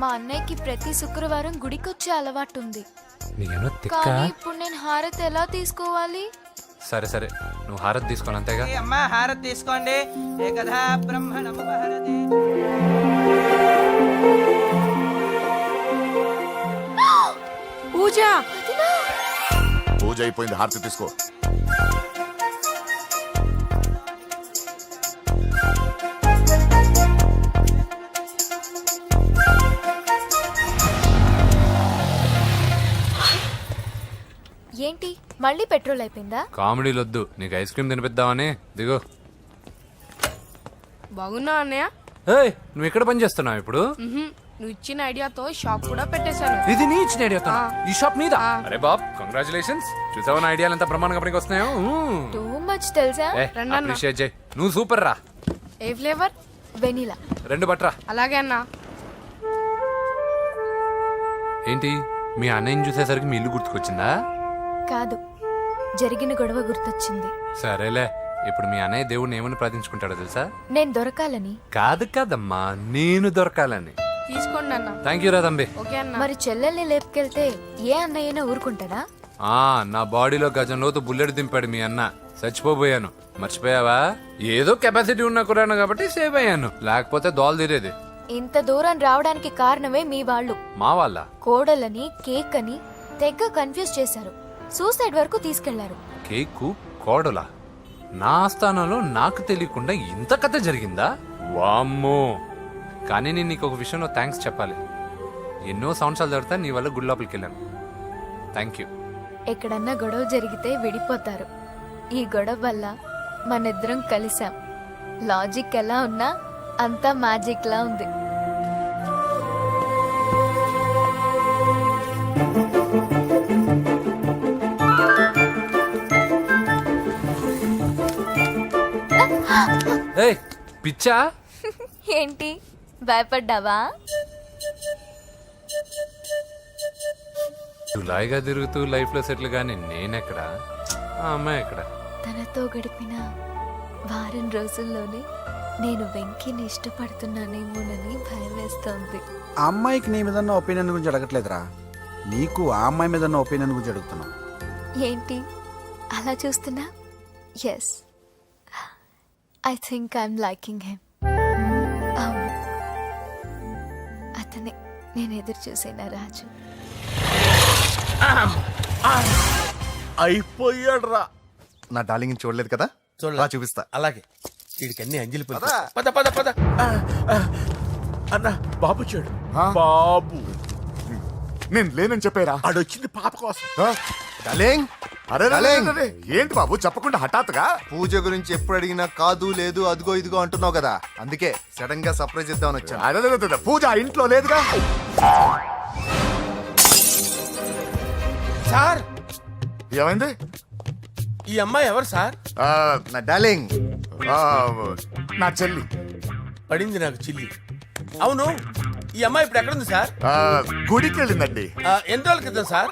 Speaker 8: మా అన్నయ్యకి ప్రతి శుక్రవారం గుడికొచ్చే అలవాటు ఉంది.
Speaker 4: నీకేమో తిక్క.
Speaker 8: కానీ ఇప్పుడు నేను హారతి ఎలా తీసుకోవాలి?
Speaker 4: సరే సరే, నువ్వు హారతి తీసుకోవాలి అంతేగా.
Speaker 9: అమ్మా హారతి తీసుకోండి. ఏకదా బ్రహ్మణముపహరతి.
Speaker 14: పూజ.
Speaker 12: పూజ అయిపోయింది, హారతి తీసుకో.
Speaker 8: ఏంటి మళ్ళీ పెట్రోల్ అయిపోయిందా?
Speaker 4: కామెడీలు వద్దు, నీకు ఐస్ క్రీమ్ తినిపిద్దామని. దిగు.
Speaker 14: బాగున్నా అన్నయ్య?
Speaker 4: ఏయ్, నువ్వు ఎక్కడ పని చేస్తున్నావు ఇప్పుడు?
Speaker 14: నువ్వు ఇచ్చిన ఐడియాతో షాప్ కూడా పెట్టేశాను.
Speaker 4: ఇది నీ ఇచ్చిన ఐడియా? ఈ షాప్ మీద? అరే బాబ్, కంగ్రాచులేషన్స్. చూసావా నా ఐడియాలు ఎంత బ్రహ్మాండంగా పనికి వస్తున్నాయో?
Speaker 8: టూ మచ్ తెలుసా?
Speaker 4: అప్రిషియేట్ చేయి. నువ్వు సూపర్ రా.
Speaker 14: ఏ ఫ్లేవర్?
Speaker 8: వెనిలా.
Speaker 4: 2 బట్రా.
Speaker 14: అలాగే అన్నా.
Speaker 4: ఏంటి మీ అన్నయ్యని చూసేసరికి మీ ఇల్లు గుర్తుకొచ్చిందా?
Speaker 8: కాదు, జరిగిన గొడవ గుర్తొచ్చింది.
Speaker 4: సరేలే, ఇప్పుడు మీ అన్నయ్య దేవుడిని ఏమని ప్రార్థించుకుంటాడో తెలుసా?
Speaker 8: నేను దొరకాలని.
Speaker 4: కాదు కాదమ్మా, నేను దొరకాలని.
Speaker 14: తీసుకోండి అన్న.
Speaker 4: థ్యాంక్ యూ రా తంబి.
Speaker 14: ఓకే అన్న.
Speaker 8: మరి చెల్లెల్ని లేపుకెళ్తే ఏ అన్నయ్యనా ఊరుకుంటాడా?
Speaker 4: నా బాడీలో గజం లోతు బుల్లెట్ దింపాడు మీ అన్న. చచ్చిపోబోయాను. మర్చిపోయావా? ఏదో కెపాసిటీ ఉన్న కురాను కాబట్టి సేవ్ అయ్యాను, లేకపోతే దోలు తీరేది.
Speaker 8: ఇంత దూరం రావడానికి కారణమే మీ వాళ్ళు.
Speaker 4: మా వాళ్ళ?
Speaker 8: కోడలని కేక్ అని తెగ కన్ఫ్యూజ్ చేశారు. సూసైడ్ వరకు తీసుకెళ్లారు.
Speaker 4: కేకు కోడలా? నా స్థానంలో నాకు తెలియకుండా ఇంత కథ జరిగిందా? వామ్మో. కానీ నేను నీకు ఒక విషయంలో థ్యాంక్స్ చెప్పాలి. ఎన్నో సంవత్సరాలు తర్వాత నీ వల్ల గుడి లోపలికి వెళ్ళాను. Thank you.
Speaker 8: ఎక్కడన్నా గొడవ జరిగితే విడిపోతారు. ఈ గొడవ వల్ల మనిద్దరం కలిసాం. లాజిక్ ఎలా ఉన్నా అంతా మ్యాజిక్ లా ఉంది.
Speaker 4: ఏయ్, పిచ్చా?
Speaker 8: ఏంటి భయపడ్డావా?
Speaker 4: జులాయిగా తిరుగుతూ లైఫ్ లో సెటిల్ గాని నేనెక్కడా, ఆ అమ్మాయి ఎక్కడ?
Speaker 8: తనతో గడిపిన వారం రోజుల్లోనే నేను వెంకీని ఇష్టపడుతున్నానేమోనని భయం వేస్తోంది.
Speaker 5: ఆ అమ్మాయికి నీ మీద ఉన్న ఒపీనియన్ గురించి అడగట్లేదురా, నీకు ఆ అమ్మాయి మీద ఉన్న ఒపీనియన్ గురించి అడుగుతున్నావు.
Speaker 8: ఏంటి అలా చూస్తున్నా? Yes, I think I'm liking him. అవును, అతనే నేను ఎదురు చూసేనా రాజు.
Speaker 10: అయిపోయాడు రా. నా డార్లింగ్ చూడలేదు కదా,
Speaker 6: చూడలా
Speaker 10: చూపిస్తా.
Speaker 6: అలాగే. వీడికి అన్ని అంజలి పులుసు. పద పద పద. అన్న బాబు చూడు. బాబు
Speaker 12: నేను లేనని చెప్పారా?
Speaker 6: ఆడొచ్చింది పాప కోసం.
Speaker 10: డార్లింగ్,
Speaker 12: అరే అరే, ఏంటి బాబు చెప్పకుండా హఠాత్తుగా?
Speaker 10: పూజ గురించి ఎప్పుడు అడిగినా కాదు లేదు అదిగో ఇదిగో అంటున్నావు కదా, అందుకే సడన్ గా సర్ప్రైజ్ ఇద్దామని వచ్చాను.
Speaker 12: అరే పూజ ఇంట్లో లేదుగా.
Speaker 6: సార్,
Speaker 12: ఏమైంది?
Speaker 6: ఈ అమ్మాయి ఎవరు సార్?
Speaker 10: నా డార్లింగ్,
Speaker 12: నా చెల్లి.
Speaker 6: పడింది నాకు చిల్లి. అవును, ఈ అమ్మాయి ఇప్పుడు ఎక్కడుంది సార్?
Speaker 12: గుడికి వెళ్ళిందండి.
Speaker 6: ఎన్ని రోజుల క్రితం సార్?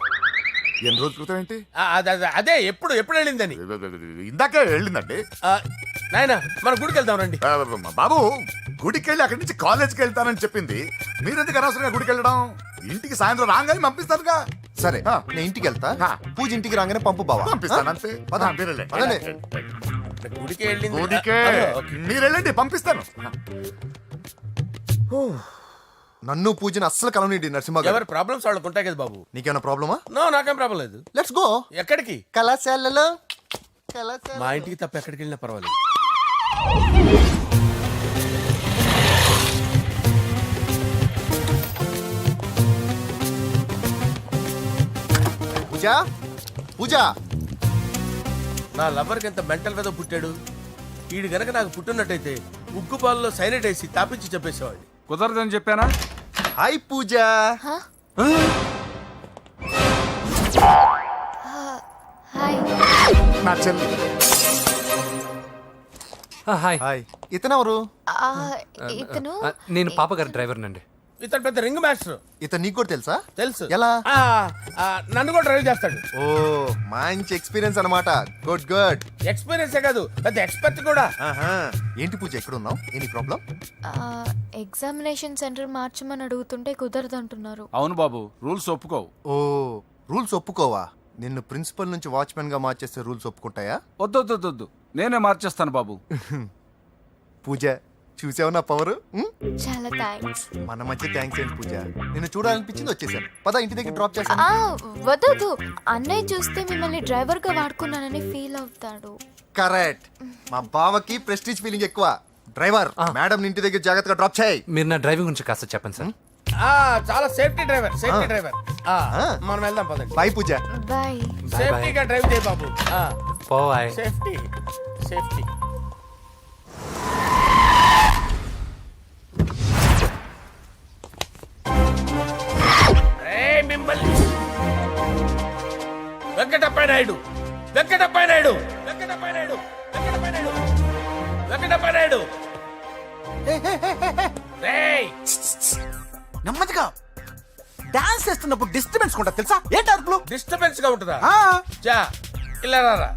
Speaker 12: ఎన్ని రోజుల క్రితం ఏంటి?
Speaker 6: అదే ఎప్పుడు ఎప్పుడు వెళ్ళిందని.
Speaker 12: ఇందాకే వెళ్ళిందండి.
Speaker 6: నాయన మన గుడికి వెళ్దాం రండి.
Speaker 12: బాబు గుడికి వెళ్ళి అక్కడి నుంచి కాలేజ్కి వెళ్తానని చెప్పింది. మీరెందుకు అనవసరంగా గుడికి వెళ్ళడం? ఇంటికి సాయంత్రం రాగానే పంపిస్తానుగా.
Speaker 10: సరే
Speaker 12: ఆ.
Speaker 10: నేను ఇంటికి వెళ్తా
Speaker 12: ఆ.
Speaker 10: పూజ ఇంటికి రాగానే పంపు బావా.
Speaker 12: పంపిస్తాను అంతే.
Speaker 10: పద.
Speaker 12: మీరు వెళ్ళండి.
Speaker 10: పదండి.
Speaker 6: గుడికి వెళ్ళింది
Speaker 12: గుడికే మీరు వెళ్ళండి, పంపిస్తాను.
Speaker 10: నన్ను పూజని అస్సలు కలవనీయండి నరసింహ గారు.
Speaker 6: ఎవరి ప్రాబ్లమ్స్ వాళ్ళకు ఉంటాయి కదా బాబు.
Speaker 10: నీకేమైనా ప్రాబ్లమా?
Speaker 6: నో, నాకేం ప్రాబ్లం లేదు.
Speaker 10: Let's go.
Speaker 6: ఎక్కడికి?
Speaker 10: కళాశాలలో
Speaker 6: మా ఇంటికి తప్ప ఎక్కడికి వెళ్ళినా పర్వాలేదు.
Speaker 10: పూజ పూజ
Speaker 6: నా లవర్కి ఎంత మెంటల్ వెద పుట్టాడు. వీడు గనక నాకు పుట్టినట్టయితే ఉగ్గు పాలలో సైనట్ వేసి తాపించి చెప్పేసేవాడిని.
Speaker 13: కుదరదని చెప్పానా?
Speaker 10: హాయ్ పూజ.
Speaker 8: హాయ్.
Speaker 12: నా చెల్లి.
Speaker 4: హాయ్.
Speaker 10: హాయ్. ఇతనెవరు?
Speaker 8: ఇతను
Speaker 4: నేను పాప గారి డ్రైవర్ నండి.
Speaker 6: ఇతను పెద్ద రింగ్ మాస్టర్.
Speaker 10: ఇతను నీకు కూడా తెలుసా?
Speaker 6: తెలుసు.
Speaker 10: ఎలా?
Speaker 6: నన్ను కూడా డ్రైవ్ చేస్తాడు.
Speaker 10: ఓ మంచి ఎక్స్పీరియన్స్ అన్నమాట. Good good.
Speaker 6: ఎక్స్పీరియన్సే కాదు, పెద్ద ఎక్స్పర్ట్ కూడా.
Speaker 10: ఏంటి పూజ ఎక్కడ ఉన్నావు? Any problem?
Speaker 8: ఎగ్జామినేషన్ సెంటర్ మార్చమని అడుగుతుంటే కుదరదంటున్నారు.
Speaker 13: అవును బాబు, రూల్స్ ఒప్పుకోవు.
Speaker 10: ఓ రూల్స్ ఒప్పుకోవా? నిన్ను ప్రిన్సిపల్ నుంచి వాచ్మెన్ గా మార్చేస్తే రూల్స్ ఒప్పుకుంటాయా?
Speaker 13: వద్దు, నేనే మార్చేస్తాను బాబు.
Speaker 10: పూజ చూసావు నా పవర్?
Speaker 8: చాలా థ్యాంక్స్.
Speaker 10: మన మధ్య థ్యాంక్స్ ఏంటి పూజ, నిన్ను చూడాలనిపించింది వచ్చేసాను. పద ఇంటి దగ్గర డ్రాప్ చేశాను.
Speaker 8: వద్దు, అన్నయ్య చూస్తే మిమ్మల్ని డ్రైవర్ గా వాడుకున్నానని ఫీల్ అవుతాడు.
Speaker 10: కరెక్ట్. మా బావకి ప్రెస్టీజ్ ఫీలింగ్ ఎక్కువ. డ్రైవర్ మేడం ఇంటి దగ్గర జాగ్రత్తగా డ్రాప్ చేయి.
Speaker 4: మీరు నా డ్రైవింగ్ గురించి కాస్త చెప్పండి సార్.
Speaker 6: చాలా సేఫ్టీ డ్రైవర్. మనం వెళ్దాం పదండి.
Speaker 10: బాయ్ పూజ.
Speaker 8: బాయ్.
Speaker 6: సేఫ్టీగా డ్రైవ్ చేయి బాబు.
Speaker 4: పోవాయ్.
Speaker 6: Safety safety. మిమ్మల్ని వెంకటప్ప నాయుడు.
Speaker 5: నెమ్మదిగా డాన్స్ చేస్తున్నప్పుడు డిస్టర్బెన్స్ కొంటా తెలుసా? ఏంటి అరుపులు?
Speaker 6: డిస్టర్బెన్స్ గా ఉంటుందా? చా ఇలా రారా.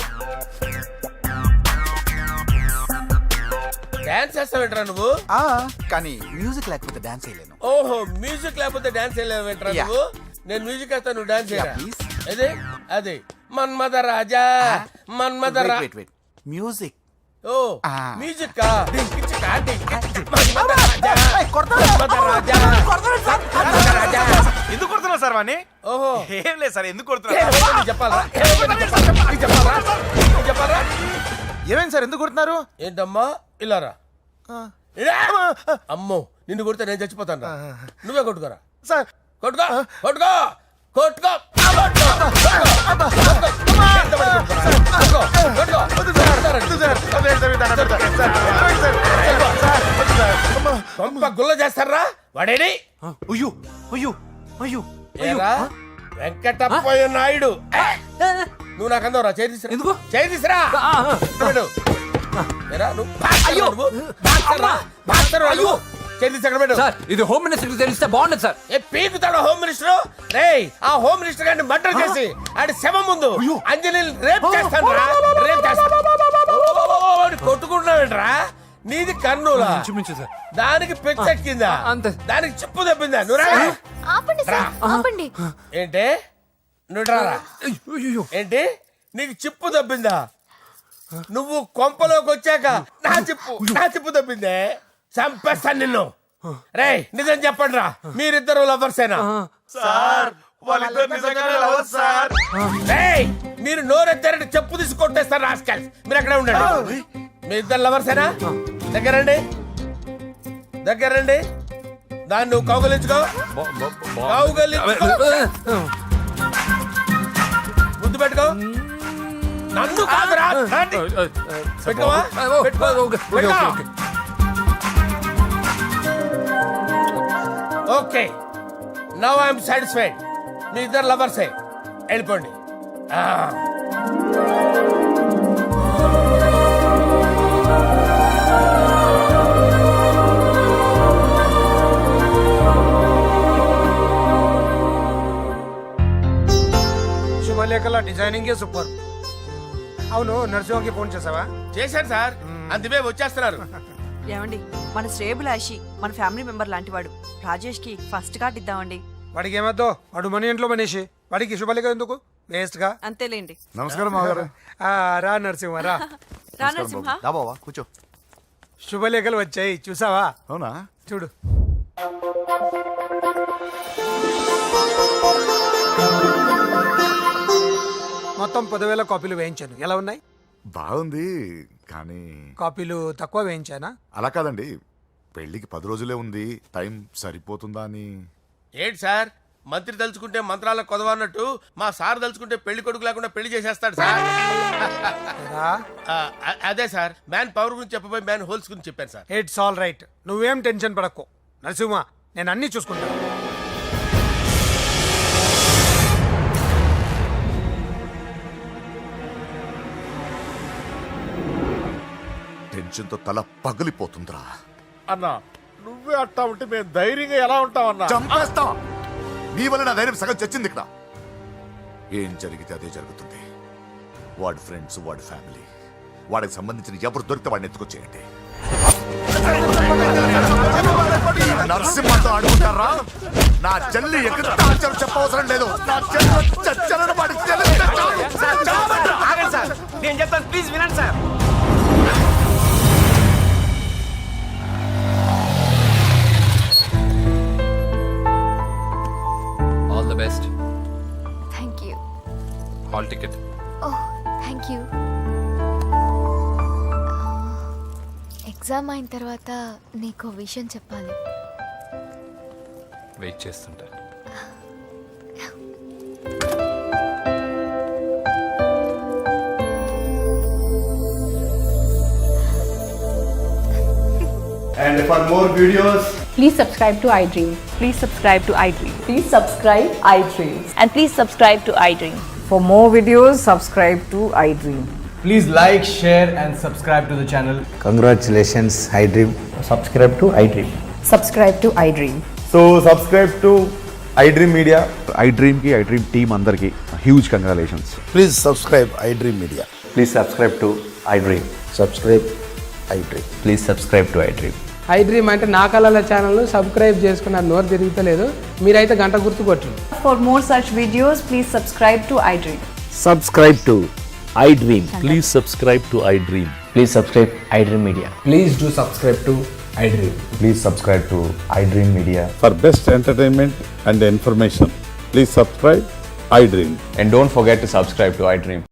Speaker 6: డాన్స్ చేస్తావేంట్రా నువ్వు?
Speaker 5: కానీ మ్యూజిక్ లేకపోతే డాన్స్ చేయలేను.
Speaker 6: ఓహో, మ్యూజిక్ లేకపోతే డాన్స్ చేయలేవేంట్రా నువ్వు? నేను మ్యూజిక్ వేస్తాను, నువ్వు డాన్స్ చేయరా? అదే అదే మన్మద రాజా.
Speaker 5: మ్యూజిక్.
Speaker 6: ఓ మ్యూజిక్ కా? మన్మద రాజా.
Speaker 3: ఎందుకు కొడుతున్నావు సార్ వాణ్ణి?
Speaker 6: ఓహో
Speaker 3: ఏం లేదు సార్, ఎందుకు కొడుతున్నారు?
Speaker 6: చెప్పాలా?
Speaker 3: ఏమైంది సార్, ఎందుకు కొడుతున్నారు?
Speaker 6: ఏంటమ్మా ఇలారా. అమ్మో, నిన్ను కొడితే నేను చచ్చిపోతాను. నువ్వే కొట్టుకోరా
Speaker 3: సార్.
Speaker 6: కొట్టుకో కొట్టుకో కొట్టుకో. గుల్ల చేస్తారా వాడేడి? వెంకటప్పయ్య నాయుడు. నువ్వు నాకు అందవరా? చేతిసిరా. ఎందుకు చేతిసిరా?
Speaker 4: ఇది హోమ్ మినిస్టర్ తెలిస్తే బాగుండదు సార్.
Speaker 6: పీకుతాడు home minister. రేయ్, ఆ హోమ్ మినిస్టర్ గారిని మర్డర్ చేసి ఆడి శవం ముందు అంజలి రేప్ చేస్తాను. కొట్టుకుంటున్నావేంట్రా? నీది కర్నూలా? దానికి పెచ్చెక్కిందా? దానికి చిప్పు తప్పిందా? నువ్వు
Speaker 8: ఆపండి.
Speaker 6: ఏంటి? నువ్వు రారా. ఏంటి? నీకు చిప్పు తప్పిందా? నువ్వు కొంపలోకి వచ్చాక నా చిప్పు తప్పిందే. చంపేస్తాను నిన్ను. రేయ్, నిజం చెప్పండి రా, మీరిద్దరు లవర్సేనా?
Speaker 3: సార్ వాళ్ళిద్దరు నిజంగానే లవర్స్ సార్.
Speaker 6: రేయ్, మీరు నోరెత్తారంటే చెప్పు తీసి కొట్టేస్తారు రాస్కల్స్. మీరు అక్కడే ఉండండి. మీ ఇద్దరు లవర్సేనా? దగ్గరండి. దాన్ని నువ్వు కౌగలించుకో. ముద్దు పెట్టుకో. నన్ను కాదురా. పెట్టుకోవా? Okay, now I'm satisfied. మీ ఇద్దరు లవర్సే, వెళ్ళిపోండి.
Speaker 2: శుభలేఖల డిజైనింగే సూపర్. అవును, నరసింహకి ఫోన్ చేసావా?
Speaker 6: చేశాను సార్, అందుకే వచ్చేస్తున్నారు.
Speaker 11: ఏమండి మన శ్రేయబులాషి మన ఫ్యామిలీ మెంబర్ లాంటి వాడు రాజేష్ కి ఫస్ట్ కార్డ్ ఇద్దామండి.
Speaker 2: వాడికి ఏమద్దో, వాడు మన ఇంట్లో మనిషి, వాడికి శుభలేఖ ఎందుకు వేస్ట్ గా.
Speaker 11: అంతేలేండి.
Speaker 12: నమస్కారం మామగారు.
Speaker 2: రా నరసింహ రా.
Speaker 11: రా నరసింహ.
Speaker 10: దా బావా కూర్చో.
Speaker 2: శుభలేఖలు వచ్చాయి చూసావా?
Speaker 12: అవునా?
Speaker 2: చూడు. మొత్తం 10,000 కాపీలు వేయించాను. ఎలా ఉన్నాయి?
Speaker 12: బాగుంది కానీ
Speaker 2: కాపీలు తక్కువ వేయించానా?
Speaker 12: అలా కాదండి, పెళ్లికి 10 రోజులే ఉంది, టైం సరిపోతుందా అని.
Speaker 6: ఏంటి సార్, మంత్రి తలుచుకుంటే మంత్రాలకు కొదవన్నట్టు మా సార్ తలుచుకుంటే పెళ్లి కొడుకు లేకుండా పెళ్లి చేసేస్తాడు సార్. అదే సార్, మ్యాన్ పవర్ గురించి చెప్పబోయి మ్యాన్ హోల్స్ గురించి చెప్పాను సార్.
Speaker 2: ఇట్స్ ఆల్ రైట్, నువ్వేం టెన్షన్ పడకు నరసింహ, నేను అన్ని చూసుకుంటాను.
Speaker 12: టెన్షన్తో తల పగిలిపోతుందిరా.
Speaker 3: అన్నా నువ్వే అట్టా ఉంటే మేము ధైర్యంగా ఎలా ఉంటామన్నా?
Speaker 12: చంపేస్తా. నీ వల్ల నా ధైర్యం సగం చచ్చింది ఇక్కడ. ఏం జరిగితే అదే జరుగుతుంది. వాడి ఫ్రెండ్స్, వాడి ఫ్యామిలీ, వాడికి సంబంధించిన ఎవరు దొరికితే వాడిని ఎత్తుకొచ్చేయండి. నరసింహతో ఆడుకుంటారా? నా చెల్లి ఎక్కడ టార్చర్ చెప్పవసరం లేదు. నా చెల్లి చచ్చలను వాడికి తెలిస్తే చాలు.
Speaker 9: నేను చెప్తాను, ప్లీజ్ వినండి sir.
Speaker 4: All the best.
Speaker 8: Thank you.
Speaker 4: Hall ticket.
Speaker 8: Oh thank you. Exam అయిన తర్వాత నీకు విషయం చెప్పాలి.
Speaker 4: వెయిట్ చేస్తుంటా.
Speaker 10: And for more videos,
Speaker 14: Please subscribe to iDream. Please subscribe to iDream. Please subscribe iDream.
Speaker 11: And please subscribe to iDream.
Speaker 14: For more videos, subscribe to iDream.
Speaker 10: please like, share and subscribe to the channel.
Speaker 5: Congratulations, iDream.
Speaker 10: Subscribe to iDream.
Speaker 14: Subscribe to iDream.
Speaker 10: So subscribe to iDream Media.
Speaker 1: iDream కి iDream team అందరికి huge congratulations.
Speaker 10: Please subscribe iDream Media. Please subscribe to iDream. Subscribe iDream. Please subscribe to iDream.
Speaker 14: iDream అంటే నా కళల channel subscribe చేసుకున్న నోరు తిరుగుతలేదు, మీరైతే గంట గుర్తు కొట్టండి. For more such videos, please subscribe to iDream.
Speaker 10: Subscribe to iDream.
Speaker 15: Please subscribe to iDream.
Speaker 10: Please subscribe iDream Media. Please do subscribe to iDream. Please subscribe to iDream Media.
Speaker 1: For best entertainment and information please subscribe iDream.
Speaker 15: And don't forget to subscribe to iDream.